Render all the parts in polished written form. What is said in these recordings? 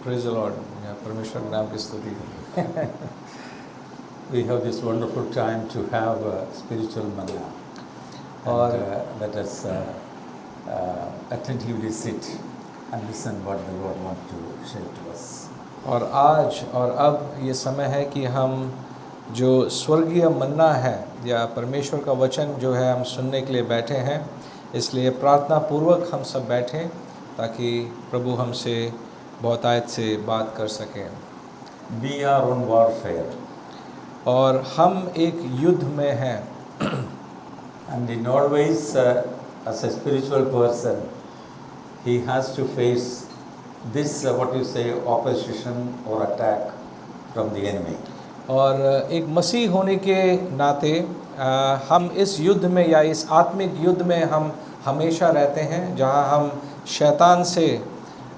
Praise the Lord. परमेश्वर के नाम की स्तुति हो। We have this wonderful time to have spiritual manna. और Let us attentively sit and listen what the Lord wants to share to us. और आज और अब ये समय है कि हम जो स्वर्गीय मन्ना है या परमेश्वर का वचन जो है हम सुनने के लिए बैठे हैं, इसलिए प्रार्थना पूर्वक हम सब बैठें ताकि प्रभु हमसे बहुतायत से बात कर सकें। We are on warfare. और हम एक युद्ध में हैं। And in always, as a spiritual person, he has to face this, what you say, opposition or attack from the enemy. और एक मसीह होने के नाते हम इस युद्ध में या इस आत्मिक युद्ध में हम हमेशा रहते हैं, जहां हम शैतान से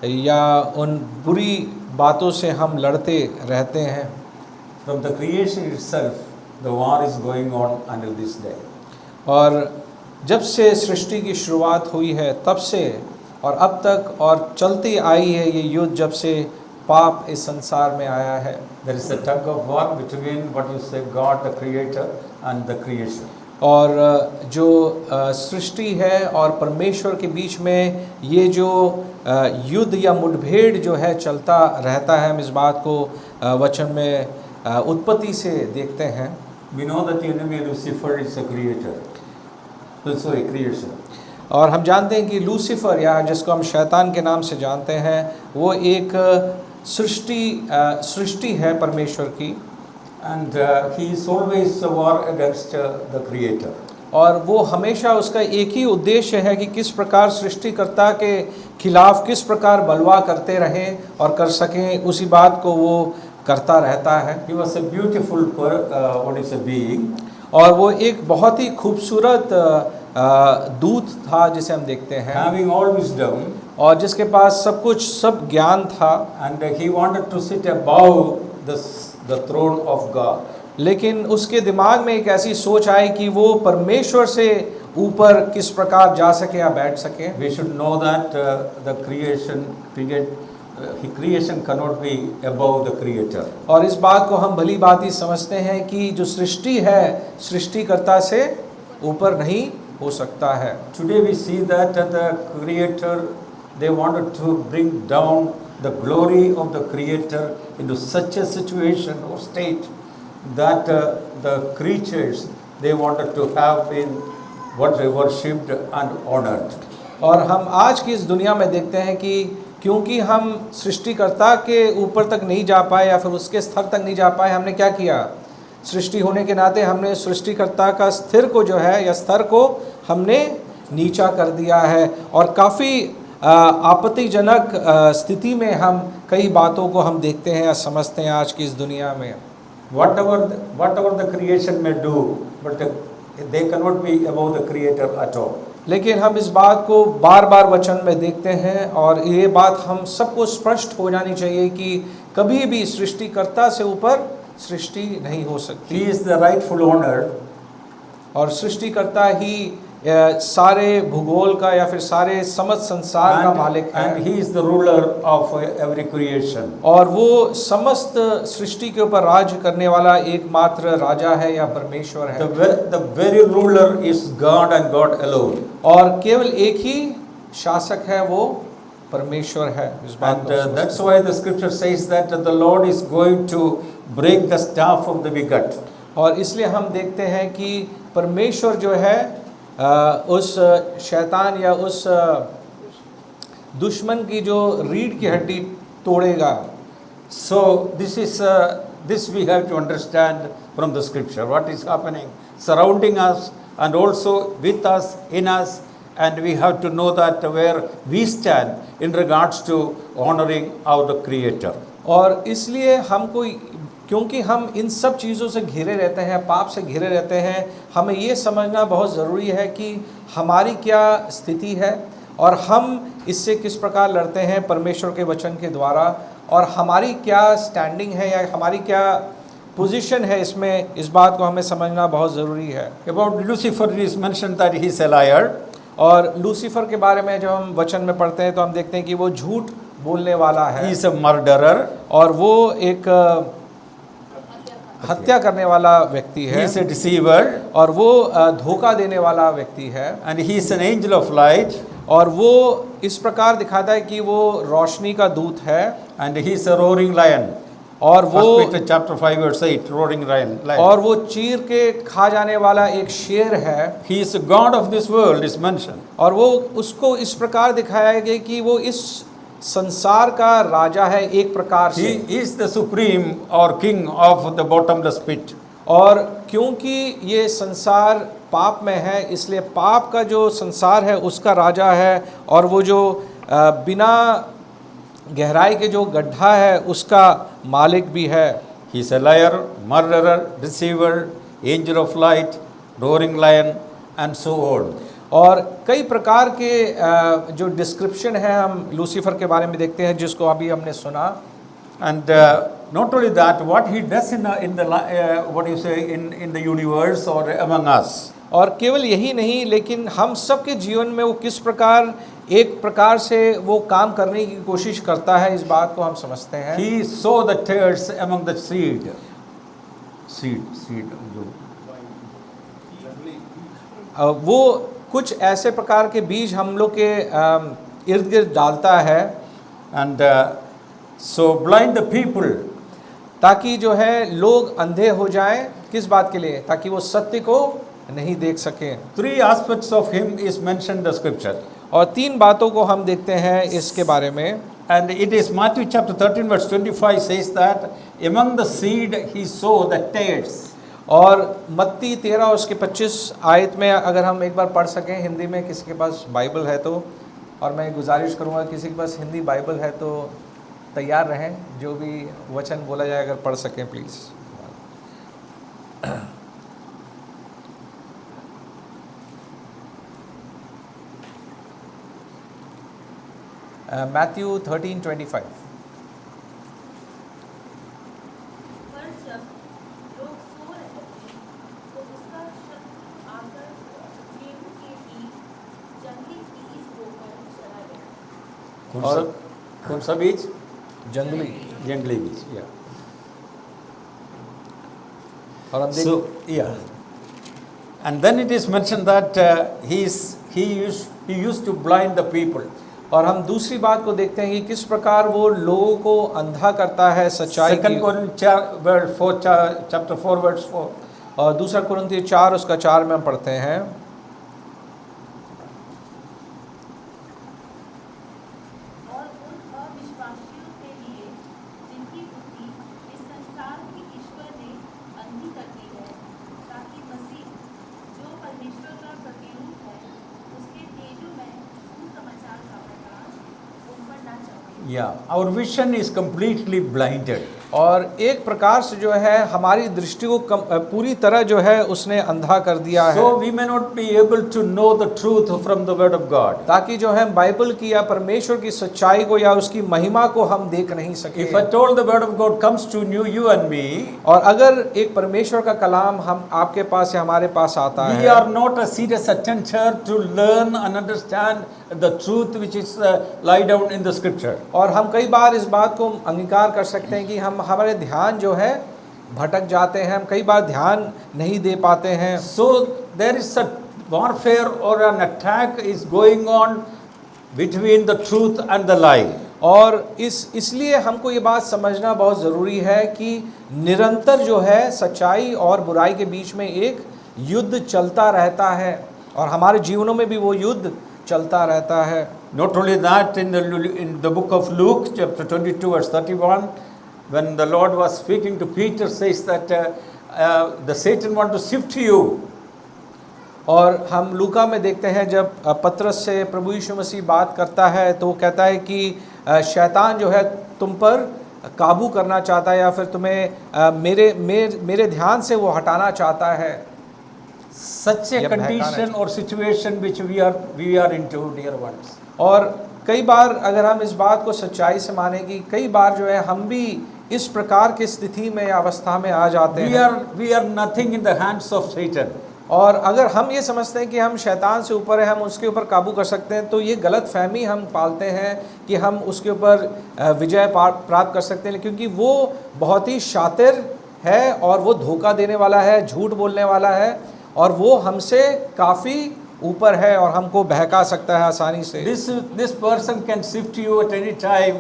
या उन बुरी बातों से हम लड़ते रहते हैं। From the creation itself, the war is going on until this day. और जब से सृष्टि की शुरुआत हुई है तब से और अब तक और चलती आई है ये युद्ध, जब से पाप इस संसार में आया है। There is a tug of war between what you say God the creator and the creation. और जो सृष्टि है और परमेश्वर के बीच में ये जो युद्ध या मुठभेड़ जो है चलता रहता है, हम इस बात को वचन में उत्पत्ति से देखते हैं। We know that the enemy Lucifer is a creator, also a creation. और हम जानते हैं कि लूसीफर या जिसको हम शैतान के नाम से जानते हैं, वो एक सृष्टि है परमेश्वर की। And he is always a war against the creator. और वो हमेशा उसका एक ही उद्देश्य है कि किस प्रकार सृष्टिकर्ता के खिलाफ किस प्रकार बलवा करते रहें और कर सकें, उसी बात को वो करता रहता है। He was a beautiful what is a being. और वो एक बहुत ही खूबसूरत दूत था जिसे हम देखते हैं, Having all wisdom. और जिसके पास सब ज्ञान था। And he wanted to sit above the throne of God. लेकिन उसके दिमाग में एक ऐसी सोच आई कि वो परमेश्वर से ऊपर किस प्रकार जा सके या बैठ सके। We should know that the creation cannot be above the creator. और इस बात को हम भली भांति समझते हैं कि जो सृष्टि है सृष्टिकर्ता से ऊपर नहीं हो सकता है। Today we see that the creator, they wanted to bring down the glory of the creator into such a situation or state that the creatures, they wanted to have been what they worshipped and honored. और हम आज की इस दुनिया में देखते हैं कि क्योंकि हम सृष्टिकर्ता के ऊपर तक नहीं जा पाए या फिर उसके स्तर तक नहीं जा पाए, हमने क्या किया? सृष्टि होने के नाते हमने सृष्टिकर्ता का स्थिर को जो है या स्तर को हमने नीचा कर दिया है। और काफ़ी आपत्तिजनक स्थिति में हम कई बातों को हम देखते हैं या समझते हैं आज की इस दुनिया में। Whatever the creation may do, but they cannot be above the creator at all. लेकिन हम इस बात को बार बार वचन में देखते हैं और ये बात हम सबको स्पष्ट हो जानी चाहिए कि कभी भी सृष्टिकर्ता से ऊपर सृष्टि नहीं हो सकती। He is the rightful owner. और सृष्टिकर्ता ही सारे भूगोल का या फिर सारे समस्त संसार का मालिक है। And he is the ruler of every creation. और वो समस्त सृष्टि के ऊपर राज्य करने वाला एकमात्र राजा है या परमेश्वर है। The very ruler is God and God alone. और केवल एक ही शासक है, वो परमेश्वर है। इस बात And that's why the scripture says that the Lord is going to break the staff of the wicked. और इसलिए हम देखते हैं कि परमेश्वर जो है उस शैतान या उस दुश्मन की जो रीढ़ की हड्डी तोड़ेगा। So this we have to understand from the scripture what is happening surrounding us and also with us, in us, and we have to know that where we stand in regards to honoring our creator. और इसलिए हमको, क्योंकि हम इन सब चीज़ों से घिरे रहते हैं, पाप से घिरे रहते हैं, हमें ये समझना बहुत ज़रूरी है कि हमारी क्या स्थिति है और हम इससे किस प्रकार लड़ते हैं परमेश्वर के वचन के द्वारा, और हमारी क्या स्टैंडिंग है या हमारी क्या पोजीशन है इसमें, इस बात को हमें समझना बहुत ज़रूरी है। About Lucifer it is mentioned that he is a liar. और लूसीफर के बारे में जब हम वचन में पढ़ते हैं तो हम देखते हैं कि वो झूठ बोलने वाला he है is a murderer, और वो एक हत्या करने वाला व्यक्ति he है is a deceiver, और वो धोखा देने वाला व्यक्ति है and he is an angel of light, और वो इस प्रकार दिखाता है कि वो रोशनी का दूत है and he is a roaring lion. और वो 1 Peter chapter 5 verse 8, roaring lion. और वो चीर के खा जाने वाला एक शेर है He is a god of this world is mentioned. और वो उसको इस प्रकार दिखाया गया कि वो इस संसार का राजा है एक प्रकार He से is the supreme or king of the bottomless pit. और क्योंकि ये संसार पाप में है इसलिए पाप का जो संसार है उसका राजा है और वो जो बिना गहराई के जो गड्ढा है उसका मालिक भी है He is a liar, murderer, deceiver, angel of light, roaring lion, and so on. और कई प्रकार के जो डिस्क्रिप्शन है हम लूसीफर के बारे में देखते हैं जिसको अभी हमने सुना And not only that, what he does in the what do you say in the universe or among us. और केवल यही नहीं लेकिन हम सब के जीवन में वो किस प्रकार एक प्रकार से वो काम करने की कोशिश करता है इस बात को हम समझते हैं He sowed the tares among the seed. वो कुछ ऐसे प्रकार के बीज हम लोग के इर्द गिर्द डालता है And so blind the people. ताकि जो है लोग अंधे हो जाएं किस बात के लिए ताकि वो सत्य को नहीं देख सकें 3 aspects of him is mentioned in the scripture. और 3 बातों को हम देखते हैं इसके बारे में And it is Matthew chapter 13 verse 25 says that among the seed he sowed the tares. और मत्ती 13 उसके 25 आयत में अगर हम एक बार पढ़ सकें हिंदी में किसी के पास बाइबल है तो और मैं गुजारिश करूंगा किसी के पास हिंदी बाइबल है तो तैयार रहें जो भी वचन बोला जाए अगर पढ़ सकें प्लीज़ मैथ्यू 13:25 पर जब लोग सो रहे थे तो उसका शब्द आकर गेहूं के बीज जंगली बीज होकर चला गया कौन सा बीज? जंगली जंगली बीज. Yeah. और हम So yeah. And then it is mentioned that he used to blind the people. और हम दूसरी बात को देखते हैं कि किस प्रकार वो लोगों को अंधा करता है सच्चाई की 2 Corinthians chapter 4 verse 4. और दूसरा कुरिन्थियों 4 उसका 4 में हम पढ़ते हैं और उन अविश्वासियों के लिए जिनकी बुद्धि इस संसार की ईश्वर ने अंधी कर दी है ताकि मसीह जो परमेश्वर का प्रतिरूप है उसके तेजोमय सुसमाचार का प्रकाश उन पर न चमके। Yeah, our vision is completely blinded. और एक प्रकार से जो है हमारी दृष्टि को पूरी तरह जो है उसने अंधा कर दिया है So we may not be able to know the truth from the word of God. ताकि जो है बाइबल की या परमेश्वर की सच्चाई को या उसकी महिमा को हम देख नहीं सके If I told the word of God comes to you and me, और अगर एक परमेश्वर का कलाम हम आपके पास या हमारे पास आता we है are not a serious attender to learn and understand the truth which is lie down in the scripture. और हम कई बार इस बात को अंगीकार कर सकते हैं कि हमारे ध्यान जो है भटक जाते हैं हम कई बार ध्यान नहीं दे पाते हैं So there is a warfare or an attack is going on between the truth and the lie. और इसलिए हमको ये बात समझना बहुत ज़रूरी है कि निरंतर जो है सच्चाई और बुराई के बीच में एक युद्ध चलता रहता है और हमारे जीवनों में भी वो युद्ध चलता रहता है Not only that, in the book of Luke, chapter 22, verse 31, when the Lord was speaking to Peter, says that the Satan want to sift you. और हम लूका में देखते हैं जब पतरस से प्रभु यीशु मसीह बात करता है तो वो कहता है कि शैतान जो है तुम पर काबू करना चाहता है या फिर तुम्हें मेरे ध्यान से वो हटाना चाहता है Such a condition or situation which we are into, dear ones. और कई बार अगर हम इस बात को सच्चाई से माने कि कई बार जो है हम भी इस प्रकार की स्थिति में या अवस्था में आ जाते हैं We are nothing in the hands of Satan. और अगर हम ये समझते हैं कि हम शैतान से ऊपर हैं, हम उसके ऊपर काबू कर सकते हैं, तो ये गलत फहमी हम पालते हैं कि हम उसके ऊपर विजय प्राप्त कर सकते हैं, क्योंकि वो बहुत ही शातिर है और वो धोखा देने वाला है, झूठ बोलने वाला है, और वो हमसे काफ़ी ऊपर है और हमको बहका सकता है आसानी से। This person can shift you at any time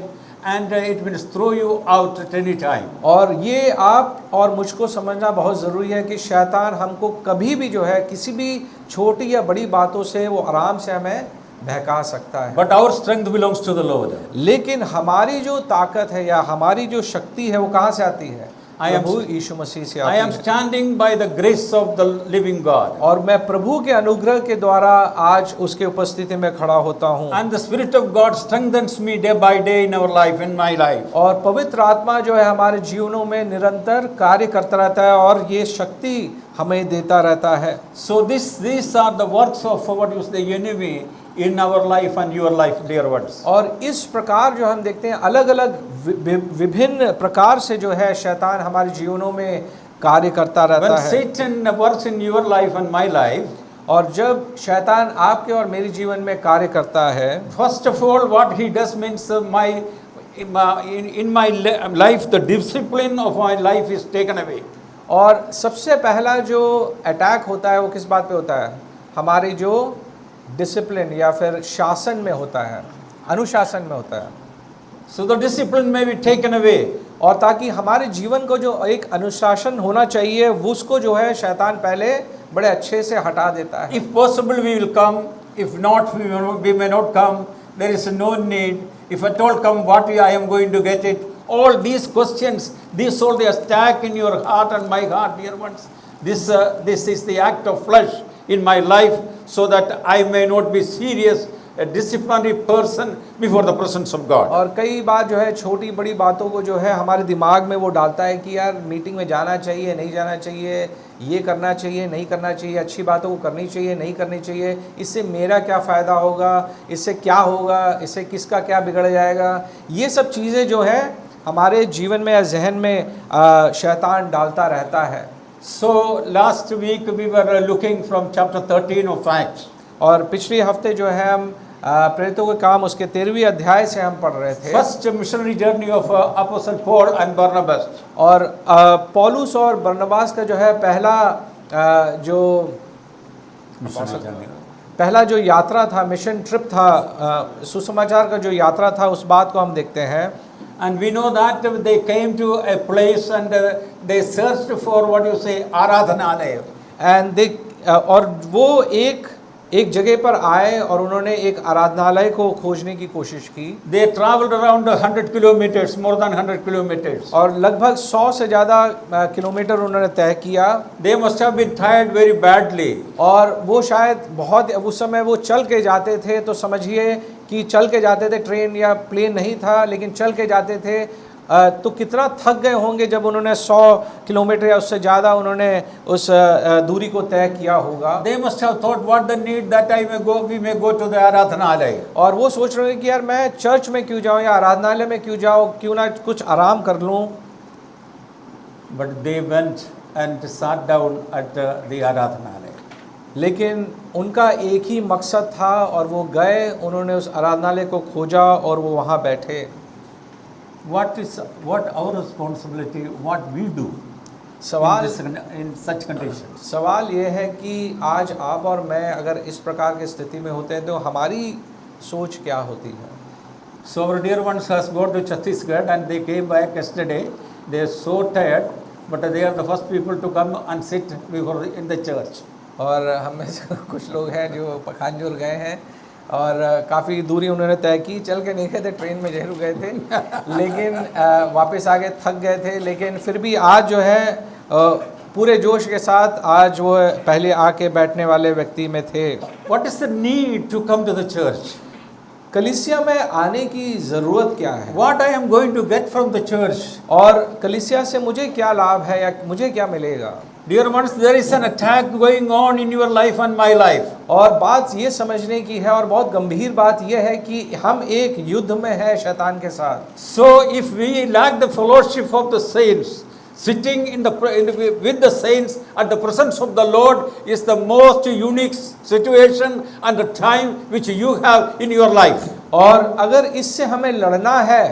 and it will throw you out at any time. और ये आप और मुझको समझना बहुत ज़रूरी है कि शैतान हमको कभी भी जो है किसी भी छोटी या बड़ी बातों से वो आराम से हमें बहका सकता है। But our strength belongs to the Lord. लेकिन हमारी जो ताकत है या हमारी जो शक्ति है वो कहाँ से आती है? I am- प्रभु यीशु मसीह से I आती am है। standing by the grace of the living God. और मैं प्रभु के अनुग्रह के द्वारा आज उसके उपस्थिति में खड़ा होता हूँ। And the Spirit of God strengthens me day by day in our life, in my life. और पवित्र आत्मा जो है हमारे जीवनों में निरंतर कार्य करता रहता है और ये शक्ति हमें देता रहता है। So these are the works of what you say, the enemy in our life and your life, dear ones. और इस प्रकार जो हम देखते हैं अलग अलग विभिन्न प्रकार से जो है शैतान हमारे जीवनों में कार्य करता रहता When है। Satan works in your life and my life, और जब शैतान आपके और मेरे जीवन में कार्य करता है, first of all, what he does means in my life, the discipline of my life is taken away. और सबसे पहला जो अटैक होता है वो किस बात पे होता है? हमारी जो डिसिप्लिन या फिर शासन में होता है, अनुशासन में होता है। So the discipline may be taken away. और ताकि हमारे जीवन को जो एक अनुशासन होना चाहिए वो उसको जो है शैतान पहले बड़े अच्छे से हटा देता है। If possible, we will come. If not, we may not come. There is no need. If at all come, what I am going to get it? All these questions, these all the attack in your heart and my heart, dear ones. This is the act of flesh in my life, so that I may not be serious, a disciplinary person before the presence of God. और कई बार जो है छोटी बड़ी बातों को जो है हमारे दिमाग में वो डालता है कि यार मीटिंग में जाना चाहिए, नहीं जाना चाहिए, ये करना चाहिए, नहीं करना चाहिए, अच्छी बातों को करनी चाहिए, नहीं करनी चाहिए, इससे मेरा क्या फ़ायदा होगा, इससे क्या होगा, इससे किसका क्या बिगड़ जाएगा। ये सब चीज़ें जो है हमारे जीवन में या जहन में शैतान डालता रहता है। So last week we were looking from chapter 13 of Acts. और पिछले हफ्ते जो है हम प्रेरितों के काम उसके 13वें अध्याय से हम पढ़ रहे थे। First missionary journey of Apostle Paul and Barnabas. और पौलुस और बरनबास का जो है पहला जो यात्रा था, मिशन ट्रिप था, सुसमाचार का जो यात्रा था, उस बात को हम देखते हैं। And we know that they came to a place and they searched for what you say आराधनालय. एंड दे और वो एक जगह पर आए और उन्होंने एक आराधनालय को खोजने की कोशिश की। They traveled around 100 kilometers, more than 100 kilometers. और लगभग 100 से ज़्यादा किलोमीटर उन्होंने तय किया। They must have been tired very badly. और वो शायद बहुत उस समय वो चल के जाते थे, तो समझिए कि चल के जाते थे, ट्रेन या प्लेन नहीं था, लेकिन चल के जाते थे, तो कितना थक गए होंगे जब उन्होंने 100 किलोमीटर या उससे ज़्यादा उन्होंने उस दूरी को तय किया होगा। They must have thought, what the need that we may go to the आराधनालय. और वो सोच रहे हैं कि यार मैं चर्च में क्यों जाऊँ या आराधनालय में क्यों जाऊँ, क्यों ना कुछ आराम कर लूँ। But they went and sat down at the आराधनालय. लेकिन उनका एक ही मकसद था और वो गए, उन्होंने उस आराधनालय को खोजा और वो वहाँ बैठे। What our responsibility, what we do in such conditions? सवाल ये है कि आज आप और मैं अगर इस प्रकार की स्थिति में होते हैं तो हमारी सोच क्या होती है। So our dear ones has gone to Chhattisgarh and they came back yesterday. They are so tired, but they are the first people to come and sit in the church. और हम में से कुछ लोग हैं जो पखानजोर गए हैं और काफ़ी दूरी उन्होंने तय की, चल के नहीं गए थे, ट्रेन में जरूर गए थे, लेकिन वापस आके थक गए थे, लेकिन फिर भी आज जो है पूरे जोश के साथ आज वो पहले आके बैठने वाले व्यक्ति में थे। What is the need to come to the church? कलीसिया में आने की ज़रूरत क्या है? What I am going to get from the church? और कलीसिया से मुझे क्या लाभ है या मुझे क्या मिलेगा? Dear ones, there is an attack going on in your life and my life. और बात ये समझने की है और बहुत गंभीर बात ये है कि हम एक युद्ध में है शैतान के साथ। So if we lack the fellowship of the saints, Sitting with the saints at the presence of the Lord is the most unique situation and the time which you have in your life. और अगर इससे हमें लड़ना है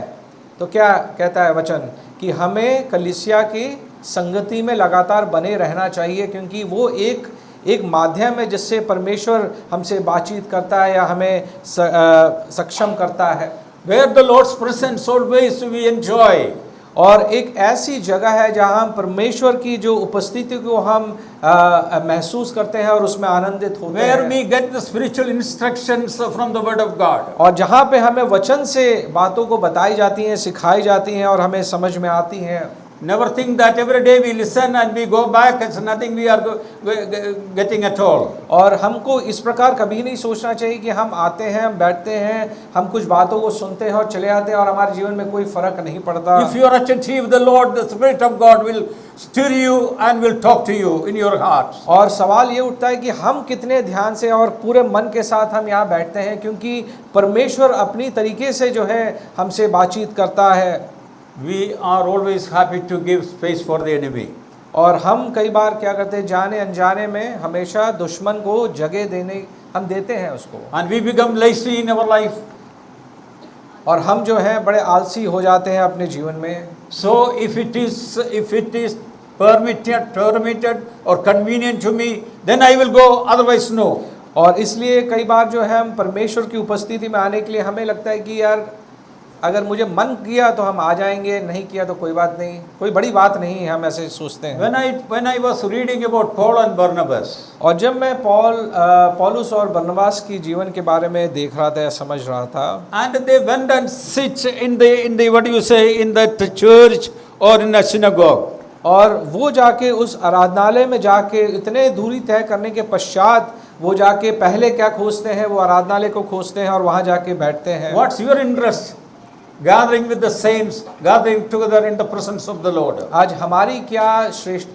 तो क्या कहता है वचन कि हमें कलीसिया की संगति में लगातार बने रहना चाहिए, क्योंकि वो एक माध्यम है जिससे परमेश्वर हमसे बातचीत करता है या हमें सक्षम करता है। Where the Lord's presence always we enjoy. और एक ऐसी जगह है जहाँ हम परमेश्वर की जो उपस्थिति को हम महसूस करते हैं और उसमें आनंदित होते Where हैं, we get the spiritual instructions from the Word of God. और जहाँ पे हमें वचन से बातों को बताई जाती हैं, सिखाई जाती हैं और हमें समझ में आती हैं। Never think that every day we listen and we go back, it's nothing we are getting at all. और हमको इस प्रकार कभी नहीं सोचना चाहिए कि हम आते हैं, हम बैठते हैं, हम कुछ बातों को सुनते हैं और चले आते हैं और हमारे जीवन में कोई फर्क नहीं पड़ता। If you are attentive, the Lord, the Spirit of God will stir you and will talk to you in your heart. और सवाल ये उठता है कि हम कितने ध्यान से और पूरे मन के साथ हम यहाँ बैठते हैं, क्योंकि परमेश्वर अपनी तरीके से जो है हमसे बातचीत करता है। We are always happy to give space for the enemy. और हम कई बार क्या करते हैं, जाने अनजाने में हमेशा दुश्मन को जगह हम देते हैं उसको, And we become lazy in our life. और हम जो हैं बड़े आलसी हो जाते हैं अपने जीवन में। So if it is permitted or convenient to me, then I will go, otherwise no. और इसलिए कई बार जो है हम परमेश्वर की उपस्थिति में आने के लिए हमें लगता है कि यार अगर मुझे मन किया तो हम आ जाएंगे, नहीं किया तो कोई बात नहीं, कोई बड़ी बात नहीं है, हम ऐसे सोचते हैं। When I was reading about Paul and Barnabas, और जब मैं पौलुस और बरनबास की जीवन के बारे में देख रहा था या समझ रहा था, and they went and sit in the what do you say, in that church or in a synagogue. और वो जाके उस आराधनालय में जाके इतने दूरी तय करने के पश्चात वो जाके पहले क्या खोजते हैं, वो आराधनालय को खोजते हैं और वहाँ जाके बैठते हैं। What's your interest? Gathering with the saints, gathering together in the presence of the Lord. आज हमारी क्या श्रेष्ठ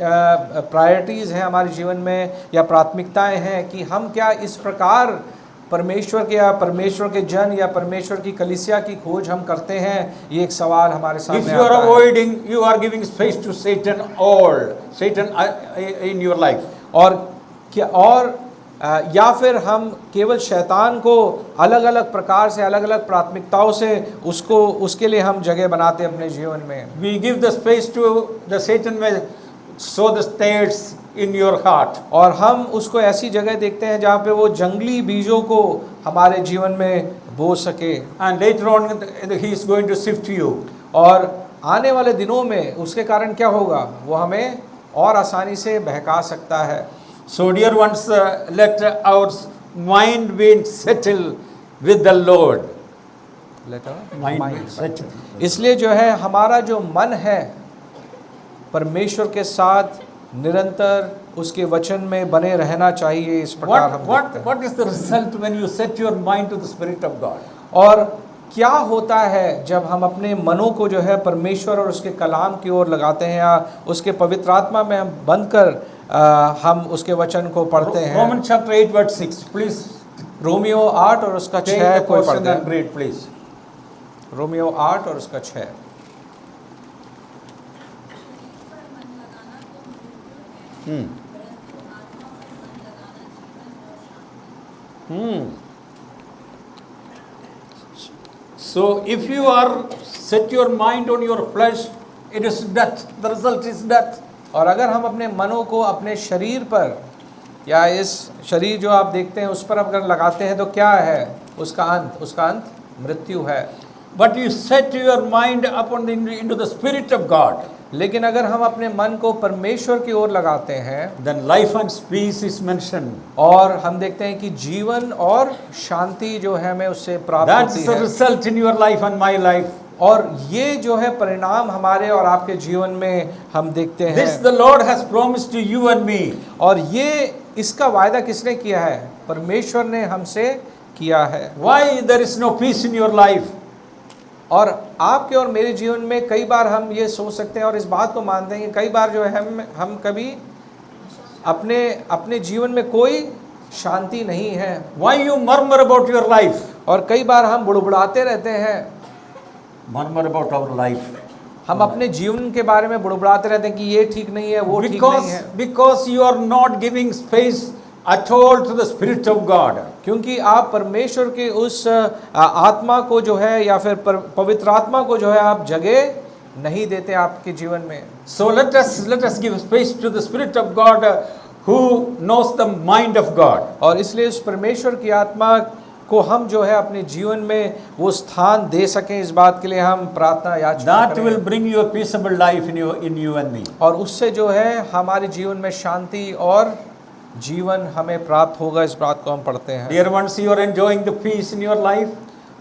प्रायोरिटीज़ हैं हमारे जीवन में या प्राथमिकताएं हैं कि हम क्या इस प्रकार परमेश्वर के या परमेश्वर के जन या परमेश्वर की कलीसिया की खोज हम करते हैं? ये एक सवाल हमारे If सामने you are आता है। avoiding, you are giving space to Satan in your life. और या फिर हम केवल शैतान को अलग अलग प्रकार से अलग अलग प्राथमिकताओं से उसके लिए हम जगह बनाते हैं अपने जीवन में। We give the space to the Satan may sow the tares in your heart. और हम उसको ऐसी जगह देखते हैं जहाँ पे वो जंगली बीजों को हमारे जीवन में बो सके, And later on he is going to sift you. और आने वाले दिनों में उसके कारण क्या होगा, वो हमें और आसानी से बहका सकता है। So dear ones, let our mind be settled with the Lord. Mind settled. इसलिए जो है हमारा जो मन है परमेश्वर के साथ निरंतर उसके वचन में बने रहना चाहिए। इस प्रकार हम देखते हैं। What is the result when you set your mind to the Spirit of God? और क्या होता है जब हम अपने मनों को जो है परमेश्वर और उसके कलाम की ओर लगाते हैं या उसके पवित्र आत्मा में हम बंद कर हम उसके वचन को पढ़ते हैं। Romans chapter 8 verse 6, please. Romeo 8 और उसका 6 कोई पढ़ते हैं। Read, please. रोमियो 8 और उसका 6। So if you are set your mind on your flesh, it is death. The result is death. और अगर हम अपने मनों को अपने शरीर पर या इस शरीर जो आप देखते हैं उस पर अगर लगाते हैं तो क्या है उसका अंत मृत्यु है। But you set your mind upon into the Spirit of God. लेकिन अगर हम अपने मन को परमेश्वर की ओर लगाते हैं, Then life and peace is mentioned. और हम देखते हैं कि जीवन और शांति जो है हमें उससे प्राप्त That's होती the है। result in your life and my life. और ये जो है परिणाम हमारे और आपके जीवन में हम देखते हैं। This the Lord has promised to you and me. और ये इसका वायदा किसने किया है? परमेश्वर ने हमसे किया है। Why there is no peace in your life? और आपके और मेरे जीवन में कई बार हम ये सोच सकते हैं और इस बात को मानते हैं कि कई बार जो है हम कभी अपने जीवन में कोई शांति नहीं है। Why you murmur about your life? और कई बार हम बुड़बुड़ाते रहते हैं। Murmur about our life. हम अपने जीवन के बारे में बुड़बुड़ाते रहते हैं कि ये ठीक नहीं है, वो ठीक नहीं है, because you are not giving space at all to the Spirit of God. क्योंकि आप परमेश्वर के उस आत्मा को जो है या फिर पवित्र आत्मा को जो है आप जगह नहीं देते आपके जीवन में। So let us give space to the Spirit of God who knows the mind of God. और इसलिए उस परमेश्वर की आत्मा को हम जो है अपने जीवन में वो स्थान दे सकें, इस बात के लिए हम प्रार्थना याचना That करें। will bring you a peaceable life in you and me. और उससे जो है हमारे जीवन में शांति और जीवन हमें प्राप्त होगा, इस बात को हम पढ़ते हैं। Dear ones, you are enjoying the peace in your life,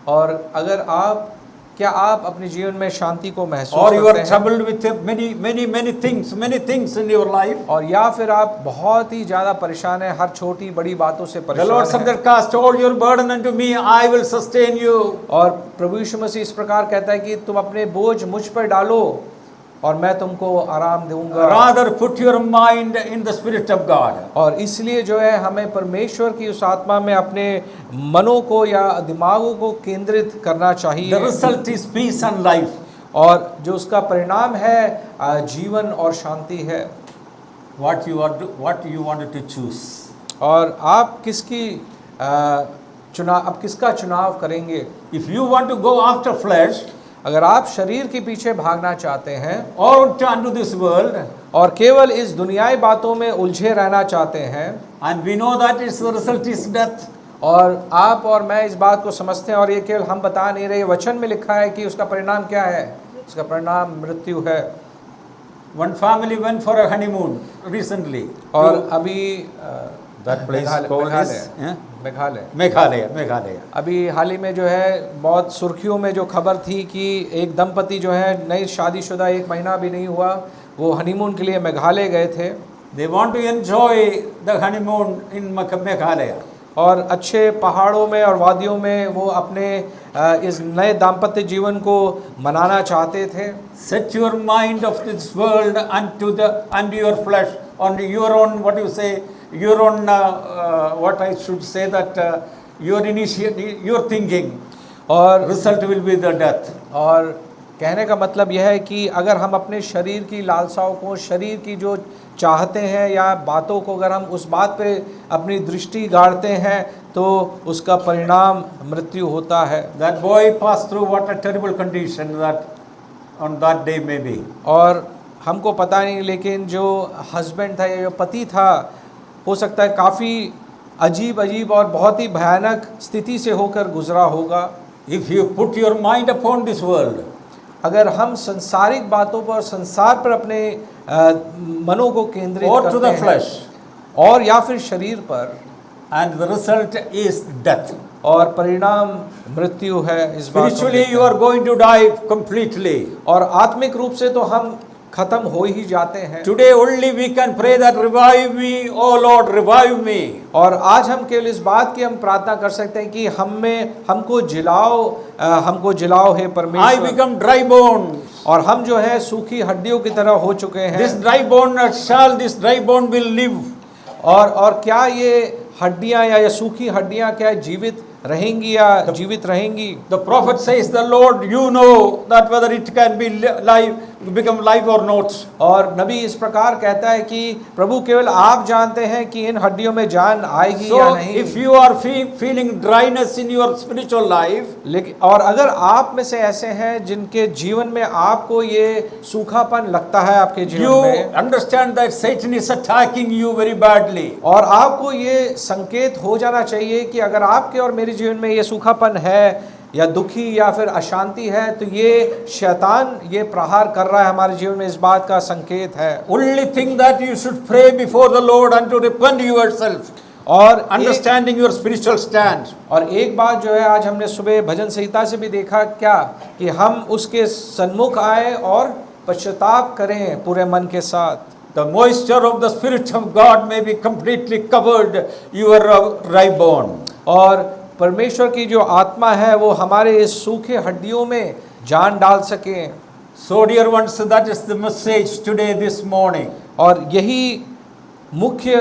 और अगर क्या आप अपने जीवन में शांति को महसूस or you करते are हैं, troubled with many things in your life. और या फिर आप बहुत ही ज़्यादा परेशान हैं, हर छोटी बड़ी बातों से The Lord परेशान said हैं, that cast all your burden unto me, I will sustain you. और प्रभु यीशु मसीह इस प्रकार कहता है कि तुम अपने बोझ मुझ पर डालो और मैं तुमको आराम दूंगा। Rather put your mind in the Spirit of God. और इसलिए जो है हमें परमेश्वर की उस आत्मा में अपने मनों को या दिमागों को केंद्रित करना The चाहिए, result is peace and life. और जो उसका परिणाम है जीवन और शांति है। What you wanted to choose. और आप किसका चुनाव करेंगे? If you want to go after flesh अगर आप शरीर के पीछे भागना चाहते हैं or unto this world, और केवल इस दुनियाई बातों में उलझे रहना चाहते हैं, and we know that its result is death. और आप और मैं इस बात को समझते हैं, और ये केवल हम बता नहीं रहे, वचन में लिखा है कि उसका परिणाम क्या है, उसका परिणाम मृत्यु है। One family went for a honeymoon recently. और अभी That place called is Meghalaya. अभी हाल ही में जो है बहुत सुर्खियों में जो खबर थी कि एक दंपति जो है नई शादीशुदा, 1 महीना भी नहीं हुआ, वो हनीमून के लिए मेघालय गए थे। They want to enjoy the honeymoon in Meghalaya. और अच्छे पहाड़ों में और वादियों में वो अपने इस नए दाम्पत्य जीवन को मनाना चाहते थे। Set your mind of this world unto your flesh, on your own, what I should say, that your thinking. और Result will be the death. और कहने का मतलब यह है कि अगर हम अपने शरीर की लालसाओं को, शरीर की जो चाहते हैं या बातों को, अगर हम उस बात पे अपनी दृष्टि गाड़ते हैं तो उसका परिणाम मृत्यु होता है। That boy passed through what a terrible condition that on that day may be. और हमको पता नहीं, लेकिन जो हस्बैंड था या जो पति था, हो सकता है काफ़ी अजीब और बहुत ही भयानक स्थिति से होकर गुजरा होगा। If you put your mind upon this world, अगर हम संसारिक बातों पर, संसार पर अपने मनों को केंद्रित or to करते the हैं, flesh, और या फिर शरीर पर, and the result is death. और परिणाम मृत्यु है, इस बात को Spiritually देखते you हैं। are going to die completely. और आत्मिक रूप से तो हम खत्म हो ही जाते हैं। Today only we can pray that revive me, oh Lord, revive me. और आज हम केवल इस बात की हम प्रार्थना कर सकते हैं कि हमको जिलाओ हे I परमेश्वर। become dry bone. और हम जो है सूखी हड्डियों की तरह हो चुके हैं। This dry bone will live. और क्या ये हड्डियां या सूखी हड्डियां क्या जीवित रहेंगी या जीवित रहेंगी? The prophet says, the Lord, you know that whether it can be become live or not. और नबी इस प्रकार कहता है कि प्रभु केवल आप जानते हैं कि इन हड्डियों में जान आएगी या So नहीं। if you are feeling dryness in your spiritual life, लेकिन और अगर आप में से ऐसे हैं जिनके जीवन में आपको ये सूखापन लगता है आपके you जीवन में, understand that Satan is attacking you very badly. और आपको ये संकेत हो जाना चाहिए कि अगर आपके और मेरे जीवन में ये सूखापन है या दुखी या फिर अशांति है, तो ये शैतान ये प्रहार कर रहा है हमारे जीवन में, इस बात का संकेत है। Only thing that you should pray before the Lord and to repent yourself, और understanding your spiritual stand. और एक बात जो है आज हमने सुबह भजन संहिता से भी देखा क्या, कि हम उसके सन्मुख आए और पश्चाताप करें पूरे मन के साथ। The moisture of the Spirit of God may be completely covered your dry bone. और परमेश्वर की जो आत्मा है वो हमारे इस सूखे हड्डियों में जान डाल सके। So dear ones, that is the message today, this morning. और यही मुख्य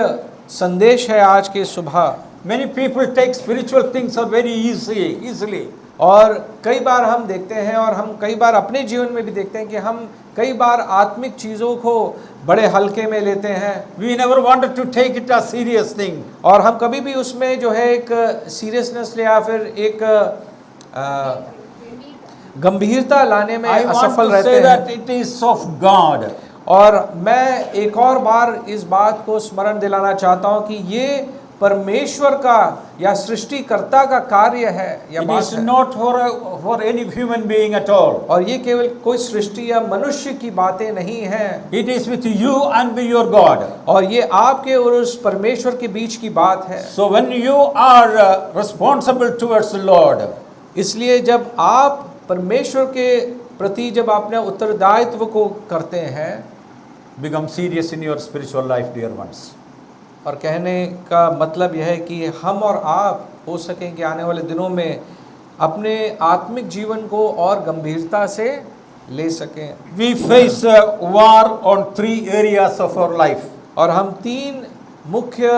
संदेश है आज के सुबह। Many people take spiritual things are very easily. और कई बार हम देखते हैं और हम कई बार अपने जीवन में भी देखते हैं कि हम कई बार आत्मिक चीज़ों को बड़े हल्के में लेते हैं We never wanted to take it a serious thing. और हम कभी भी उसमें जो है एक सीरियसनेस या फिर एक गंभीरता लाने में I want असफल to रहते say हैं। that it is of God. और मैं एक और बार इस बात को स्मरण दिलाना चाहता हूं कि ये परमेश्वर का या सृष्टिकर्ता का कार्य है या It बात is है। not for any human being at all. और ये केवल कोई सृष्टि या मनुष्य की बातें नहीं हैं, It is with you and with your God. और ये आपके और उस परमेश्वर के बीच की बात है। So when you are responsible towards the Lord, इसलिए जब आप परमेश्वर के प्रति जब अपने उत्तरदायित्व को करते हैं, become serious in your spiritual life, dear ones. और कहने का मतलब यह है कि हम और आप हो सकें कि आने वाले दिनों में अपने आत्मिक जीवन को और गंभीरता से ले सकें। We face war on 3 areas of our life. और हम 3 मुख्य